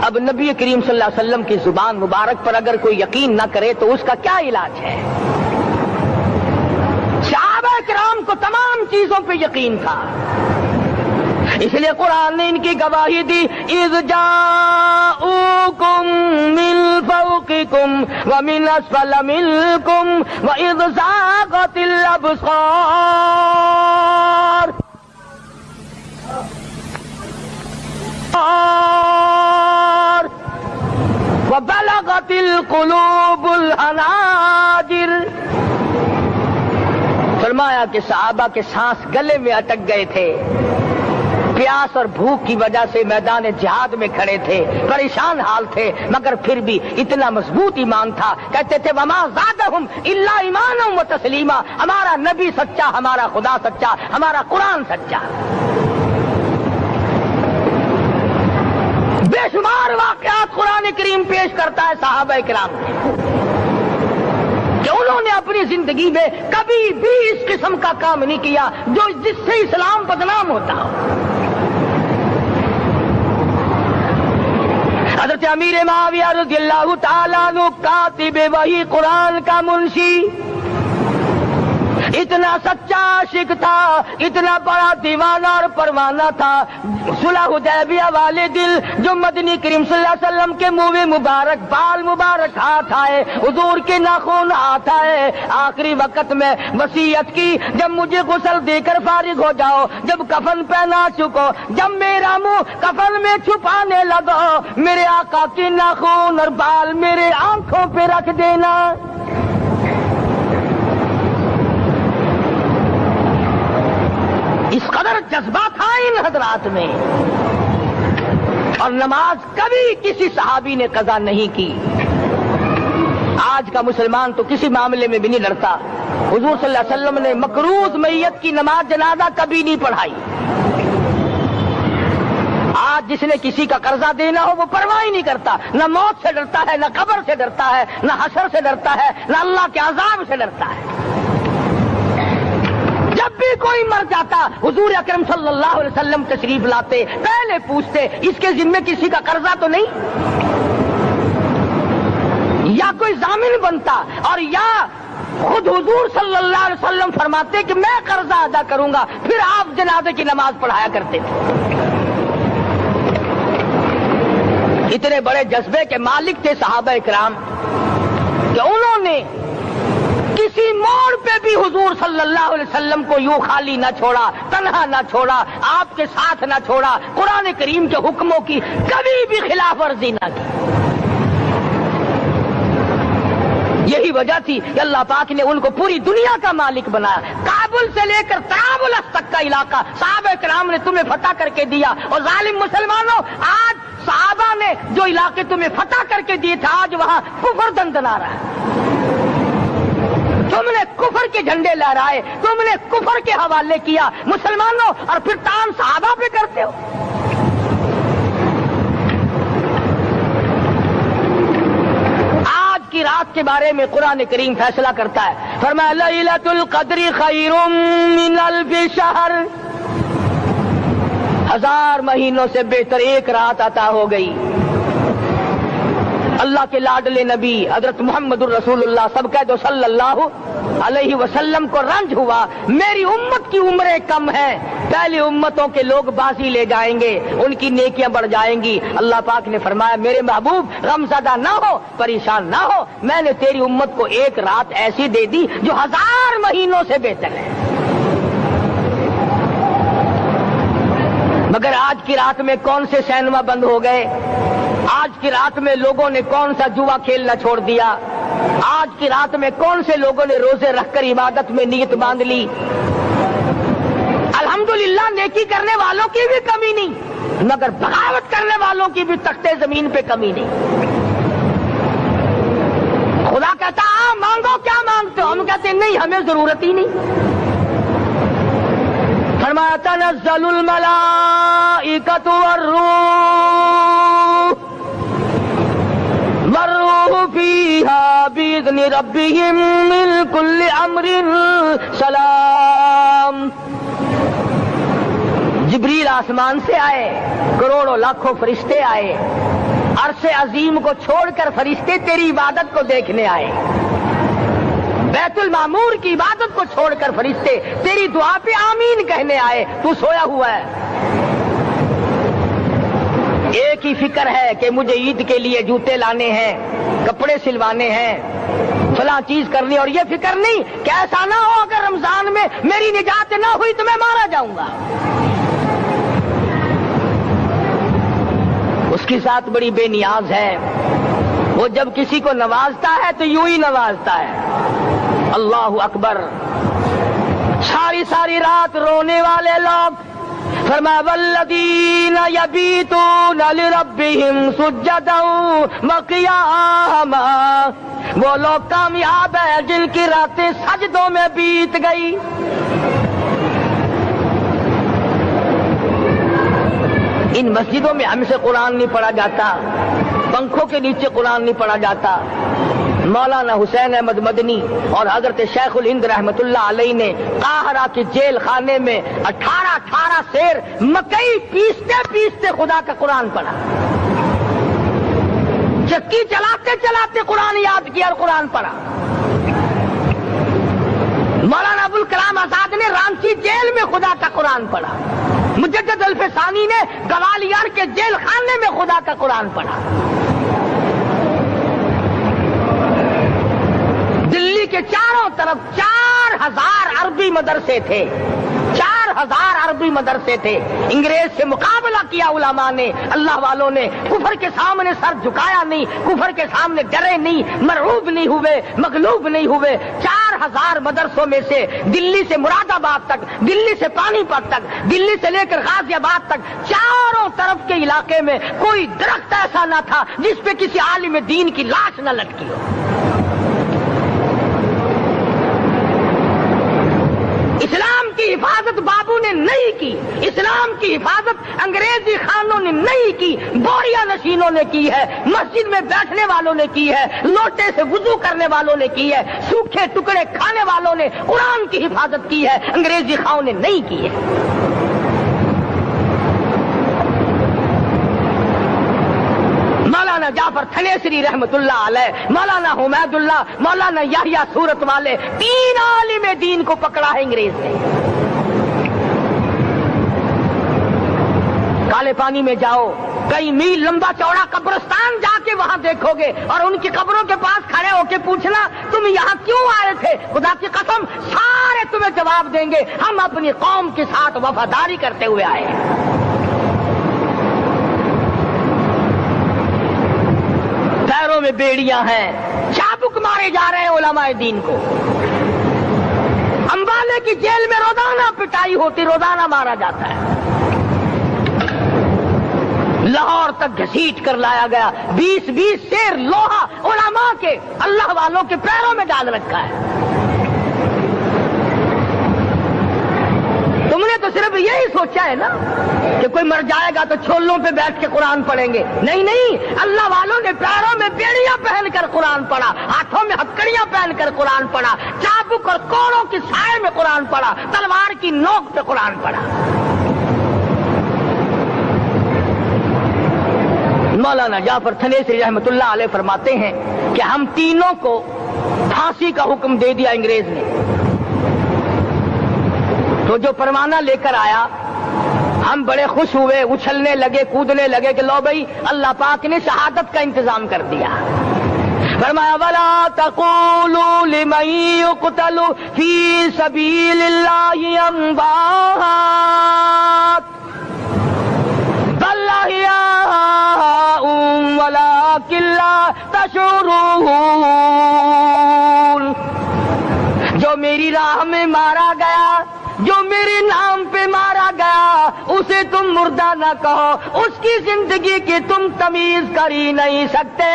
اب نبی کریم صلی اللہ علیہ وسلم کی زبان مبارک پر اگر کوئی یقین نہ کرے تو اس کا کیا علاج ہے؟ صحابہ کرام کو تمام چیزوں پہ یقین تھا، اس لیے قرآن نے ان کی گواہی دی، اذ جاءوکم من فوقکم ومن اسفل منکم واذ زاغت الابصار وبلغت القلوب الحناجر۔ فرمایا کہ صحابہ کے سانس گلے میں اٹک گئے تھے، پیاس اور بھوک کی وجہ سے میدان جہاد میں کھڑے تھے، پریشان حال تھے، مگر پھر بھی اتنا مضبوط ایمان تھا، کہتے تھے وما زادہم الا ایمانا و تسلیما، ہمارا نبی سچا، ہمارا خدا سچا، ہمارا قرآن سچا۔ بے شمار واقعات قرآن کریم پیش کرتا ہے صحابہ کرام کہ انہوں نے اپنی زندگی میں کبھی بھی اس قسم کا کام نہیں کیا جس سے اسلام بدنام ہوتا ہو۔ حضرت امیر معاویہ رضی اللہ تعالیٰ عنہ کاتب وحی قرآن کا منشی، اتنا سچا عاشق تھا، اتنا بڑا دیوانہ اور پروانہ تھا، صلح حدیبیہ والے دل جو مدنی کریم صلی اللہ علیہ وسلم کے منہ مبارک بال مبارک ہاتھ آئے، حضور کے ناخن ہاتھ آئے، آخری وقت میں وصیت کی جب مجھے غسل دے کر فارغ ہو جاؤ، جب کفن پہنا چکو، جب میرا منہ کفن میں چھپانے لگو، میرے آقا کے ناخن اور بال میرے آنکھوں پہ رکھ دینا۔ اس قدر جذبہ تھا ان حضرات میں، اور نماز کبھی کسی صحابی نے قضا نہیں کی۔ آج کا مسلمان تو کسی معاملے میں بھی نہیں ڈرتا۔ حضور صلی اللہ علیہ وسلم نے مقروض میت کی نماز جنازہ کبھی نہیں پڑھائی۔ آج جس نے کسی کا قرضہ دینا ہو وہ پرواہ ہی نہیں کرتا، نہ موت سے ڈرتا ہے، نہ قبر سے ڈرتا ہے، نہ حشر سے ڈرتا ہے، نہ اللہ کے عذاب سے ڈرتا ہے۔ جب بھی کوئی مر جاتا حضور اکرم صلی اللہ علیہ وسلم تشریف لاتے، پہلے پوچھتے اس کے ذمے کسی کا قرضہ تو نہیں، یا کوئی ضامن بنتا، اور یا خود حضور صلی اللہ علیہ وسلم فرماتے کہ میں قرضہ ادا کروں گا، پھر آپ جنازے کی نماز پڑھایا کرتے تھے۔ اتنے بڑے جذبے کے مالک تھے صحابہ اکرام کہ انہوں نے کسی موڑ پہ بھی حضور صلی اللہ علیہ وسلم کو یوں خالی نہ چھوڑا، تنہا نہ چھوڑا، آپ کے ساتھ نہ چھوڑا، قرآن کریم کے حکموں کی کبھی بھی خلاف ورزی نہ کی۔ یہی وجہ تھی کہ اللہ پاک نے ان کو پوری دنیا کا مالک بنایا۔ کابل سے لے کر طرابلس تک کا علاقہ صحابہ کرام نے تمہیں فتح کر کے دیا، اور ظالم مسلمانوں آج صحابہ نے جو علاقے تمہیں فتح کر کے دیے تھے آج وہاں کفر دندنا رہا ہے۔ تم نے کفر کے جھنڈے لہرائے، تم نے کفر کے حوالے کیا مسلمانوں، اور پھر تان صحابہ پہ کرتے ہو۔ کی رات کے بارے میں قرآن کریم فیصلہ کرتا ہے، فرمایا لیلۃ القدر خیر من الف شہر، 1000 مہینوں سے بہتر ایک رات عطا ہو گئی۔ اللہ کے لاڈلے نبی حضرت محمد الرسول اللہ سب کہہ دو صلی اللہ علیہ وسلم کو رنج ہوا، میری امت کی عمریں کم ہیں، پہلی امتوں کے لوگ بازی لے جائیں گے، ان کی نیکیاں بڑھ جائیں گی۔ اللہ پاک نے فرمایا میرے محبوب غمزدہ نہ ہو، پریشان نہ ہو، میں نے تیری امت کو ایک رات ایسی دے دی جو 1000 مہینوں سے بہتر ہے۔ مگر آج کی رات میں کون سے سینما بند ہو گئے، آج کی رات میں لوگوں نے کون سا جوا کھیلنا چھوڑ دیا، آج کی رات میں کون سے لوگوں نے روزے رکھ کر عبادت میں نیت باندھ لی۔ الحمدللہ نیکی کرنے والوں کی بھی کمی نہیں، مگر بغاوت کرنے والوں کی بھی تختے زمین پہ کمی نہیں۔ خدا کہتا مانگو کیا مانگتے ہو، ہم کہتے ہیں نہیں ہمیں ضرورت ہی نہیں۔ فرمایا تنزل الملائکۃ والروح فیہا بإذن ربہم من کل امر سلام۔ جبریل آسمان سے آئے، کروڑوں لاکھوں فرشتے آئے، عرش عظیم کو چھوڑ کر فرشتے تیری عبادت کو دیکھنے آئے، بیت المعمور کی عبادت کو چھوڑ کر فرشتے تیری دعا پہ آمین کہنے آئے، تو سویا ہوا ہے۔ ایک ہی فکر ہے کہ مجھے عید کے لیے جوتے لانے ہیں، کپڑے سلوانے ہیں، فلاں چیز کرنی، اور یہ فکر نہیں کہ ایسا نہ ہو اگر رمضان میں میری نجات نہ ہوئی تو میں مارا جاؤں گا۔ اس کی ذات بڑی بے نیاز ہے، وہ جب کسی کو نوازتا ہے تو یوں ہی نوازتا ہے۔ اللہ اکبر۔ ساری ساری رات رونے والے لوگ، فرمایا والذین یبیتون لربہم سجدا وقیاما، وہ لوگ کامیاب ہیں جن کی راتیں سجدوں میں بیت گئی۔ ان مسجدوں میں ہم سے قرآن نہیں پڑھا جاتا، پنکھوں کے نیچے قرآن نہیں پڑھا جاتا۔ مولانا حسین احمد مدنی اور حضرت شیخ الہند رحمت اللہ علیہ نے قاہرہ کے جیل خانے میں 18 سیر مکئی پیستے پیستے خدا کا قرآن پڑھا، چکی چلاتے چلاتے قرآن یاد کیا اور قرآن پڑھا۔ مولانا ابو کلام آزاد نے رانچی جیل میں خدا کا قرآن پڑھا، مجدد الفسانی نے گوالیار کے جیل خانے میں خدا کا قرآن پڑھا۔ دلی کے چاروں طرف 4000 عربی مدرسے تھے، 4000 عربی مدرسے تھے۔ انگریز سے مقابلہ کیا علماء نے، اللہ والوں نے، کفر کے سامنے سر جھکایا نہیں، کفر کے سامنے ڈرے نہیں، مرعوب نہیں ہوئے، مغلوب نہیں ہوئے۔ 4000 مدرسوں میں سے دلی سے مراد آباد تک، دلی سے پانی پت تک، دلی سے لے کر غازی آباد تک، چاروں طرف کے علاقے میں کوئی درخت ایسا نہ تھا جس پہ کسی عالم دین کی لاش نہ لٹکی ہو۔ اسلام کی حفاظت بابو نے نہیں کی، اسلام کی حفاظت انگریزی خانوں نے نہیں کی، بوریا نشینوں نے کی ہے، مسجد میں بیٹھنے والوں نے کی ہے، لوٹے سے وضو کرنے والوں نے کی ہے، سوکھے ٹکڑے کھانے والوں نے قرآن کی حفاظت کی ہے، انگریزی خانوں نے نہیں کی ہے۔ مولانا جعفر تھنیسری رحمت اللہ علیہ، مولانا حمید اللہ، مولانا یحییٰ صورت والے، 3 عالم دین کو پکڑا ہے انگریز نے۔ کالے پانی میں جاؤ، کئی میل لمبا چوڑا قبرستان جا کے وہاں دیکھو گے، اور ان کی قبروں کے پاس کھڑے ہو کے پوچھنا تم یہاں کیوں آئے تھے، خدا کی قسم سارے تمہیں جواب دیں گے ہم اپنی قوم کے ساتھ وفاداری کرتے ہوئے آئے ہیں۔ پیروں میں بیڑیاں ہیں، چابک مارے جا رہے ہیں علماء دین کو۔ امبالے کی جیل میں روزانہ پٹائی ہوتی، روزانہ مارا جاتا ہے۔ لاہور تک گھسیٹ کر لایا گیا، 20 سیر لوہا علماء کے، اللہ والوں کے پیروں میں ڈال رکھا ہے۔ تم نے تو صرف یہی سوچا ہے نا کہ کوئی مر جائے گا تو چھولوں پہ بیٹھ کے قرآن پڑھیں گے، نہیں نہیں، اللہ والوں نے پیروں میں بیڑیاں پہن کر قرآن پڑھا، ہاتھوں میں ہتکڑیاں پہن کر قرآن پڑھا، چابک اور کوڑوں کی سائے میں قرآن پڑھا، تلوار کی نوک پہ قرآن پڑھا۔ مولانا جعفر تھنیسری رحمت اللہ علیہ فرماتے ہیں کہ ہم تینوں کو پھانسی کا حکم دے دیا انگریز نے، تو جو پروانہ لے کر آیا ہم بڑے خوش ہوئے، اچھلنے لگے، کودنے لگے کہ لو بھائی اللہ پاک نے شہادت کا انتظام کر دیا۔ فرمایا وَلَا تَقُولُوا لِمَن يُقْتَلُ فِي سَبِيلِ اللَّهِ أَمْوَاتٌ بَلْ أَحْيَاءٌ وَلَٰكِن لَّا تَشْعُرُونَ۔ جو میری راہ میں مارا گیا، جو میرے نام پہ مارا گیا، اسے تم مردہ نہ کہو، اس کی زندگی کی تم تمیز کر ہی نہیں سکتے۔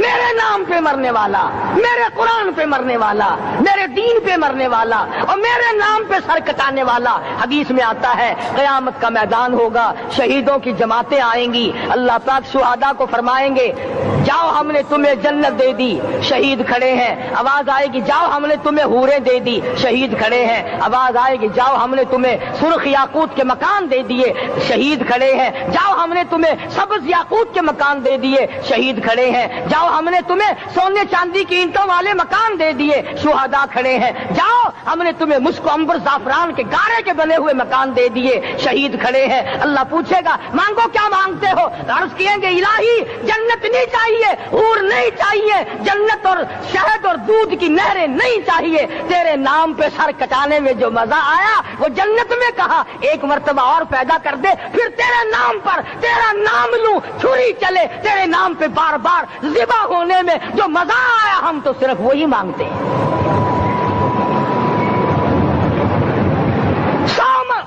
میرے نام پہ مرنے والا، میرے قرآن پہ مرنے والا، میرے دین پہ مرنے والا اور میرے نام پہ سر کٹانے والا، حدیث میں آتا ہے قیامت کا میدان ہوگا، شہیدوں کی جماعتیں آئیں گی، اللہ پاک شہداء کو فرمائیں گے جاؤ ہم نے تمہیں جنت دے دی، شہید کھڑے ہیں، آواز آئے گی جاؤ ہم نے تمہیں حوریں دے دی، شہید کھڑے ہیں، آواز آئے گی جاؤ ہم نے تمہیں سرخ یاقوت کے مکان دے دیے، شہید کھڑے ہیں، جاؤ ہم نے تمہیں سبز یاقوت کے مکان دے دیے، شہید کھڑے ہیں، جاؤ ہم نے تمہیں سونے چاندی کی اینٹوں والے مکان دے دیے، شہداء کھڑے ہیں، جاؤ ہم نے تمہیں مشک و عنبر زعفران کے گارے کے بنے ہوئے مکان دے دیے، شہید کھڑے ہیں۔ اللہ پوچھے گا مانگو کیا مانگتے ہو، عرض کہیں گے الہی جنت نہیں چاہیے، حور نہیں چاہیے، جنت اور شہد اور دودھ کی نہریں نہیں چاہیے، تیرے نام پہ سر کٹانے میں جو مزہ آیا وہ جنت میں کہا، ایک مرتبہ اور پیدا کر دے، پھر تیرے نام پر تیرا نام لوں، چھری چلے تیرے نام پہ بار بار ذبح ہونے میں جو مزہ آیا، ہم تو صرف وہی مانگتے ہیں۔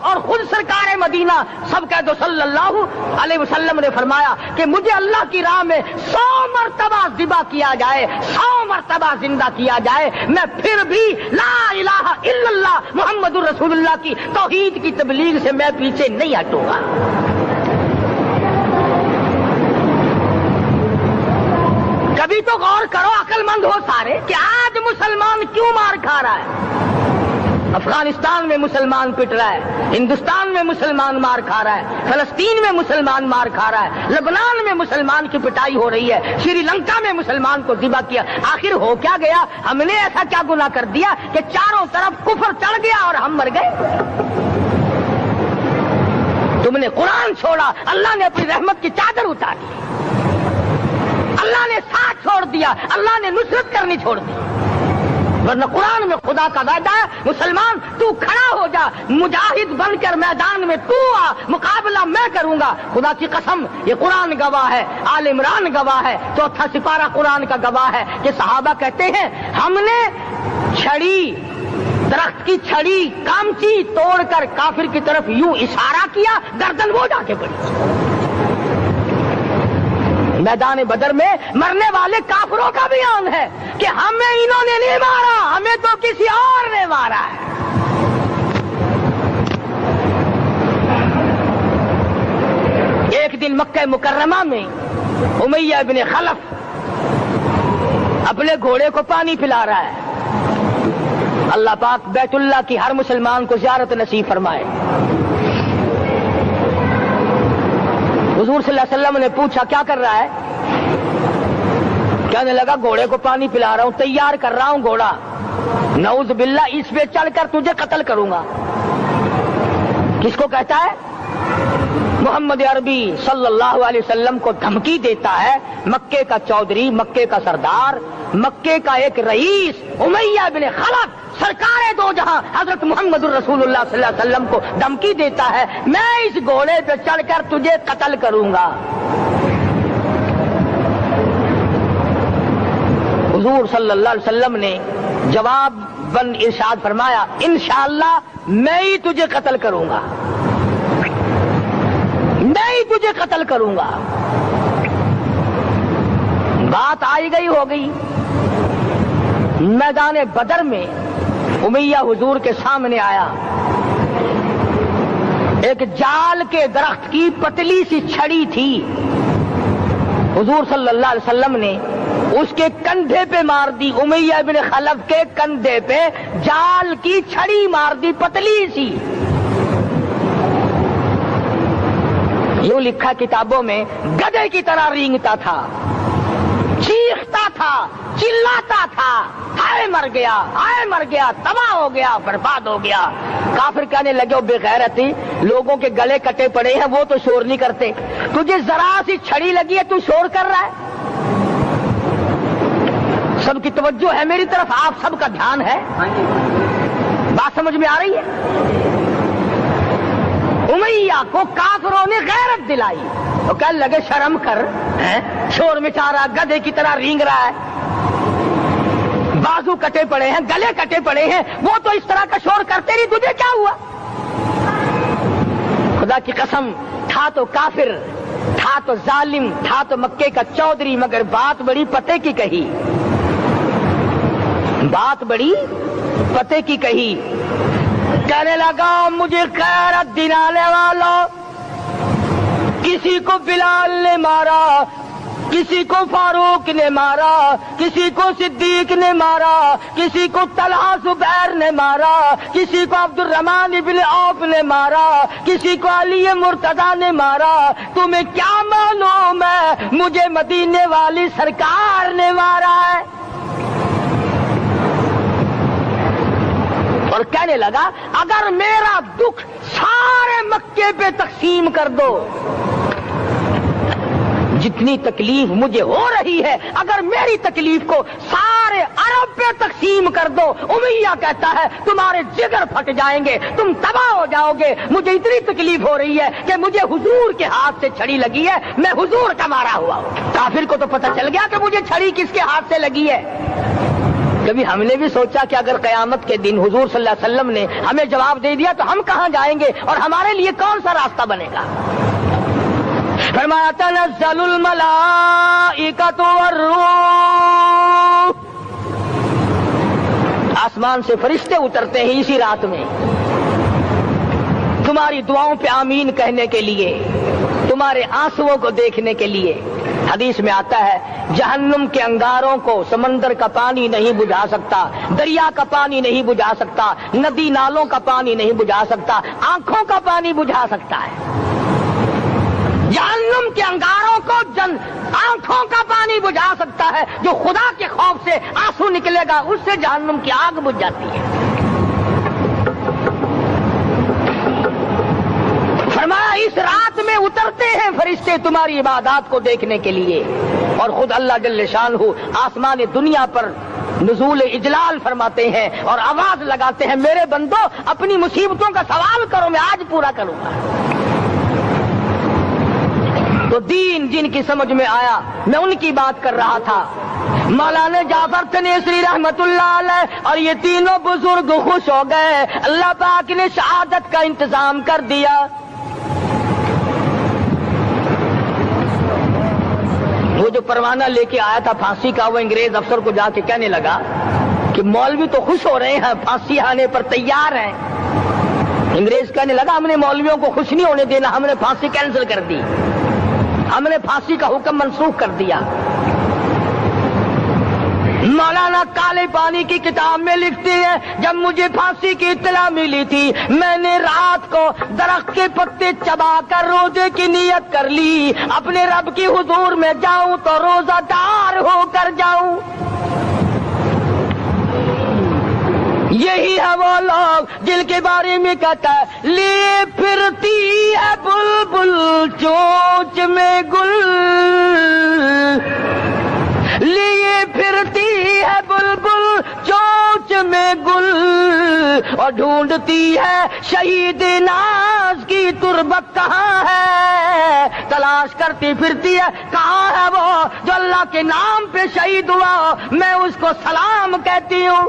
اور خود سرکار مدینہ سب کہہ دو صلی اللہ علیہ وسلم نے فرمایا کہ مجھے اللہ کی راہ میں 100 مرتبہ ذبح کیا جائے، 100 مرتبہ زندہ کیا جائے، میں پھر بھی لا الہ الا اللہ محمد رسول اللہ کی توحید کی تبلیغ سے میں پیچھے نہیں ہٹوں گا۔ کبھی تو غور کرو عقل مند ہو سارے کہ آج مسلمان کیوں مار کھا رہا ہے؟ افغانستان میں مسلمان پٹ رہا ہے، ہندوستان میں مسلمان مار کھا رہا ہے، فلسطین میں مسلمان مار کھا رہا ہے، لبنان میں مسلمان کی پٹائی ہو رہی ہے، سری لنکا میں مسلمان کو ذبح کیا. آخر ہو کیا گیا؟ ہم نے ایسا کیا گناہ کر دیا کہ چاروں طرف کفر چڑھ گیا اور ہم مر گئے؟ تم نے قرآن چھوڑا، اللہ نے اپنی رحمت کی چادر اتاری، اللہ نے ساتھ چھوڑ دیا، اللہ نے نصرت کرنی چھوڑ دی. ورنہ قرآن میں خدا کا وعدہ ہے، مسلمان تو کھڑا ہو جا، مجاہد بن کر میدان میں تو آ، مقابلہ میں کروں گا. خدا کی قسم یہ قرآن گواہ ہے، آل عمران گواہ ہے، چوتھا سپارہ قرآن کا گواہ ہے کہ صحابہ کہتے ہیں ہم نے چھڑی، درخت کی چھڑی کامچی توڑ کر کافر کی طرف یوں اشارہ کیا، گردن وہ جا کے پڑی. میدان بدر میں مرنے والے کافروں کا بیان ہے کہ ہمیں انہوں نے نہیں مارا، ہمیں تو کسی اور نے مارا ہے. ایک دن مکہ مکرمہ میں امیہ ابن خلف اپنے گھوڑے کو پانی پلا رہا ہے. اللہ پاک بیت اللہ کی ہر مسلمان کو زیارت نصیب فرمائے. حضور صلی اللہ علیہ وسلم نے پوچھا کیا کر رہا ہے؟ کہنے لگا گھوڑے کو پانی پلا رہا ہوں، تیار کر رہا ہوں گھوڑا، نعوذ باللہ اس پہ چڑھ کر تجھے قتل کروں گا. کس کو کہتا ہے؟ محمد عربی صلی اللہ علیہ وسلم کو دھمکی دیتا ہے. مکے کا چودھری، مکے کا سردار، مکے کا ایک رئیس امیہ بن خلف سرکار دو جہاں حضرت محمد الرسول اللہ صلی اللہ علیہ وسلم کو دھمکی دیتا ہے میں اس گھوڑے پہ چڑھ کر تجھے قتل کروں گا. حضور صلی اللہ علیہ وسلم نے جواب بن ارشاد فرمایا انشاءاللہ میں ہی تجھے قتل کروں گا، میں ہی تجھے قتل کروں گا. بات آئی گئی ہو گئی. میدان بدر میں امیہ حضور کے سامنے آیا، ایک جال کے درخت کی پتلی سی چھڑی تھی. حضور صلی اللہ علیہ وسلم نے اس کے کندھے پہ مار دی، امیہ بن خلف کے کندھے پہ جال کی چھڑی مار دی پتلی سی. یوں لکھا کتابوں میں گدھے کی طرح رینگتا تھا، چیختا تھا، چلاتا تھا، ہائے مر گیا، ہائے مر گیا، تباہ ہو گیا، برباد ہو گیا. کافر کہنے لگے وہ بے غیرتی، لوگوں کے گلے کٹے پڑے ہیں وہ تو شور نہیں کرتے، تجھے ذرا سی چھڑی لگی ہے تو شور کر رہا ہے. سب کی توجہ ہے میری طرف، آپ سب کا دھیان ہے، بات سمجھ میں آ رہی ہے؟ امیہ کو کافروں نے غیرت دلائی، وہ کہنے لگے شرم کر، شور مچا رہا، گدھے کی طرح رینگ رہا ہے، بازو کٹے پڑے ہیں، گلے کٹے پڑے ہیں، وہ تو اس طرح کا شور کرتے نہیں، تجھے کیا ہوا؟ خدا کی قسم تھا تو کافر، تھا تو ظالم، تھا تو مکے کا چودھری، مگر بات بڑی پتے کی کہی، بات بڑی پتے کی کہی. کہنے لگا مجھے غیرت دلانے والوں، کسی کو بلال نے مارا، کسی کو فاروق نے مارا، کسی کو صدیق نے مارا، کسی کو طلحہ زبیر نے مارا، کسی کو عبد الرحمن ابن عوف نے مارا، کسی کو علی مرتضیٰ نے مارا، تمہیں کیا معلوم ہے مجھے مدینے والی سرکار نے مارا ہے. اور کہنے لگا اگر میرا دکھ سارے مکے پہ تقسیم کر دو، جتنی تکلیف مجھے ہو رہی ہے اگر میری تکلیف کو سارے عرب پہ تقسیم کر دو، امیہ کہتا ہے تمہارے جگر پھٹ جائیں گے، تم تباہ ہو جاؤ گے. مجھے اتنی تکلیف ہو رہی ہے کہ مجھے حضور کے ہاتھ سے چھڑی لگی ہے، میں حضور کا مارا ہوا ہوں. کافر کو تو پتہ چل گیا کہ مجھے چھڑی کس کے ہاتھ سے لگی ہے. کبھی ہم نے بھی سوچا کہ اگر قیامت کے دن حضور صلی اللہ علیہ وسلم نے ہمیں جواب دے دیا تو ہم کہاں جائیں گے اور ہمارے لیے کون سا راستہ بنے گا؟ فرمایا تنزل الملائکۃ والروح، آسمان سے فرشتے اترتے ہیں اسی رات میں تمہاری دعاؤں پہ آمین کہنے کے لیے، تمہارے آنسوؤں کو دیکھنے کے لیے۔ حدیث میں آتا ہے جہنم کے انگاروں کو سمندر کا پانی نہیں بجھا سکتا، دریا کا پانی نہیں بجھا سکتا، ندی نالوں کا پانی نہیں بجھا سکتا، آنکھوں کا پانی بجھا سکتا ہے۔ جہنم کے انگاروں کو آنکھوں کا پانی بجھا سکتا ہے، جو خدا کے خوف سے آنسو نکلے گا اس سے جہنم کی آگ بجھ جاتی ہے۔ فرمایا اس رات میں اترتے ہیں فرشتے تمہاری عبادات کو دیکھنے کے لیے، اور خود اللہ جل شانہ آسمان دنیا پر نزول اجلال فرماتے ہیں اور آواز لگاتے ہیں میرے بندو اپنی مصیبتوں کا سوال کرو، میں آج پورا کروں گا۔ تو دین جن کی سمجھ میں آیا، میں ان کی بات کر رہا تھا۔ مولانا جعفر تنیسری رحمت اللہ علیہ اور یہ تینوں بزرگ خوش ہو گئے، اللہ پاک نے شہادت کا انتظام کر دیا۔ وہ جو پروانہ لے کے آیا تھا پھانسی کا، وہ انگریز افسر کو جا کے کہنے لگا کہ مولوی تو خوش ہو رہے ہیں، پھانسی آنے پر تیار ہیں۔ انگریز کہنے لگا ہم نے مولویوں کو خوش نہیں ہونے دینا، ہم نے پھانسی کینسل کر دی، ہم نے پھانسی کا حکم منسوخ کر دیا۔ مولانا کالے پانی کی کتاب میں لکھتے ہیں جب مجھے پھانسی کی اطلاع ملی تھی میں نے رات کو درخت کے پتے چبا کر روزے کی نیت کر لی، اپنے رب کی حضور میں جاؤں تو روزہ دار ہو کر جاؤں۔ یہی ہے وہ لوگ جن کے بارے میں کہتا ہے لیے پھرتی ہے بلبل چونچ میں گل، لیے پھرتی ہے بلبل چونچ میں گل، اور ڈھونڈتی ہے شہید ناز کی تربت کہاں ہے، تلاش کرتی پھرتی ہے کہاں ہے وہ جو اللہ کے نام پہ شہید ہوا، میں اس کو سلام کہتی ہوں۔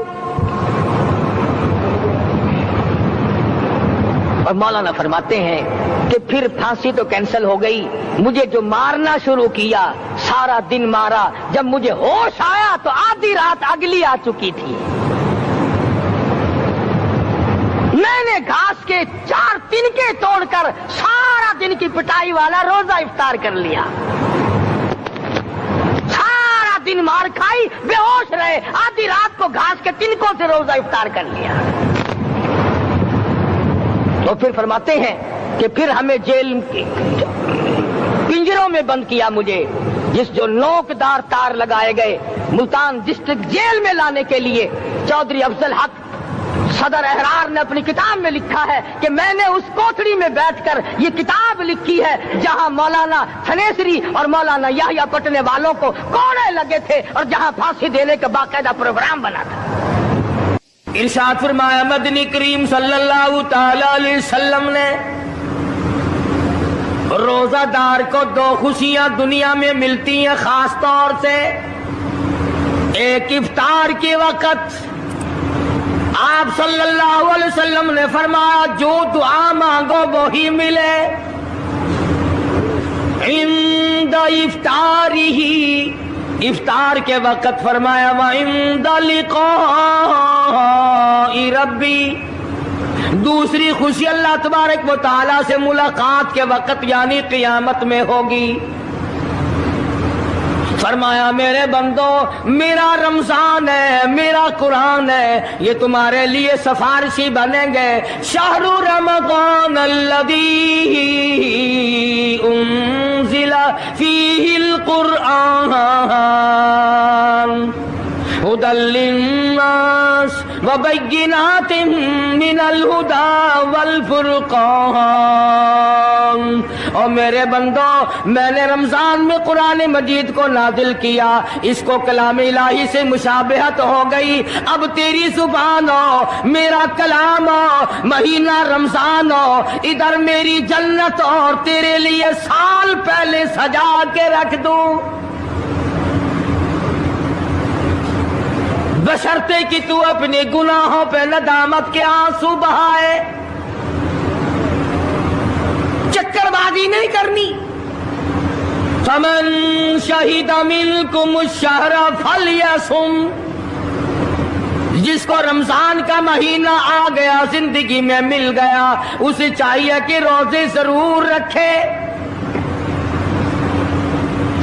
اور مولانا فرماتے ہیں کہ پھر پھانسی تو کینسل ہو گئی، مجھے جو مارنا شروع کیا سارا دن مارا، جب مجھے ہوش آیا تو آدھی رات اگلی آ چکی تھی۔ میں نے گھاس کے 4 تنکے توڑ کر سارا دن کی پٹائی والا روزہ افطار کر لیا، سارا دن مار کھائی، بے ہوش رہے، آدھی رات کو گھاس کے تنکوں سے روزہ افطار کر لیا۔ تو پھر فرماتے ہیں کہ پھر ہمیں جیل پنجروں میں بند کیا، مجھے جس جو نوکدار تار لگائے گئے ملتان ڈسٹرکٹ جیل میں لانے کے لیے۔ چودھری افضل حق صدر احرار نے اپنی کتاب میں لکھا ہے کہ میں نے اس کوٹڑی میں بیٹھ کر یہ کتاب لکھی ہے جہاں مولانا تھنیسری اور مولانا یحییٰ پٹنے والوں کو کوڑے لگے تھے اور جہاں پھانسی دینے کا باقاعدہ پروگرام بنا تھا۔ ارشاد فرمایا مدنی کریم صلی اللہ تعالی علیہ وسلم نے روزہ دار کو 2 خوشیاں دنیا میں ملتی ہیں خاص طور سے، ایک افطار کے وقت آپ صلی اللہ علیہ وسلم نے فرمایا جو دعا مانگو وہی ملے، عند افطارہ، افطار کے وقت فرمایا وعند لقاء ربی، دوسری خوشی اللہ تبارک و تعالی سے ملاقات کے وقت یعنی قیامت میں ہوگی۔ فرمایا میرے بندو میرا رمضان ہے، میرا قرآن ہے، یہ تمہارے لیے سفارشی بنیں گے۔ شہر رمضان الذی انزل فیہ القرآن ہدی للناس وبینات من الہدی والفرقان۔ اور میرے بندو میں نے رمضان میں قرآن مجید کو نازل کیا، اس کو کلام الہی سے مشابہت ہو گئی، اب تیری زبان ہو، میرا کلام ہو، مہینہ رمضان ہو، ادھر میری جنت اور تیرے لیے سال پہلے سجا کے رکھ دوں، بشرطے کہ تو اپنے گناہوں پہ ندامت کے آنسو بہائے، چکر بازی نہیں کرنی۔ فمن شہد منکم الشہر فلیصم، جس کو رمضان کا مہینہ آ گیا، زندگی میں مل گیا، اسے چاہیے کہ روزے ضرور رکھے۔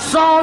100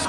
100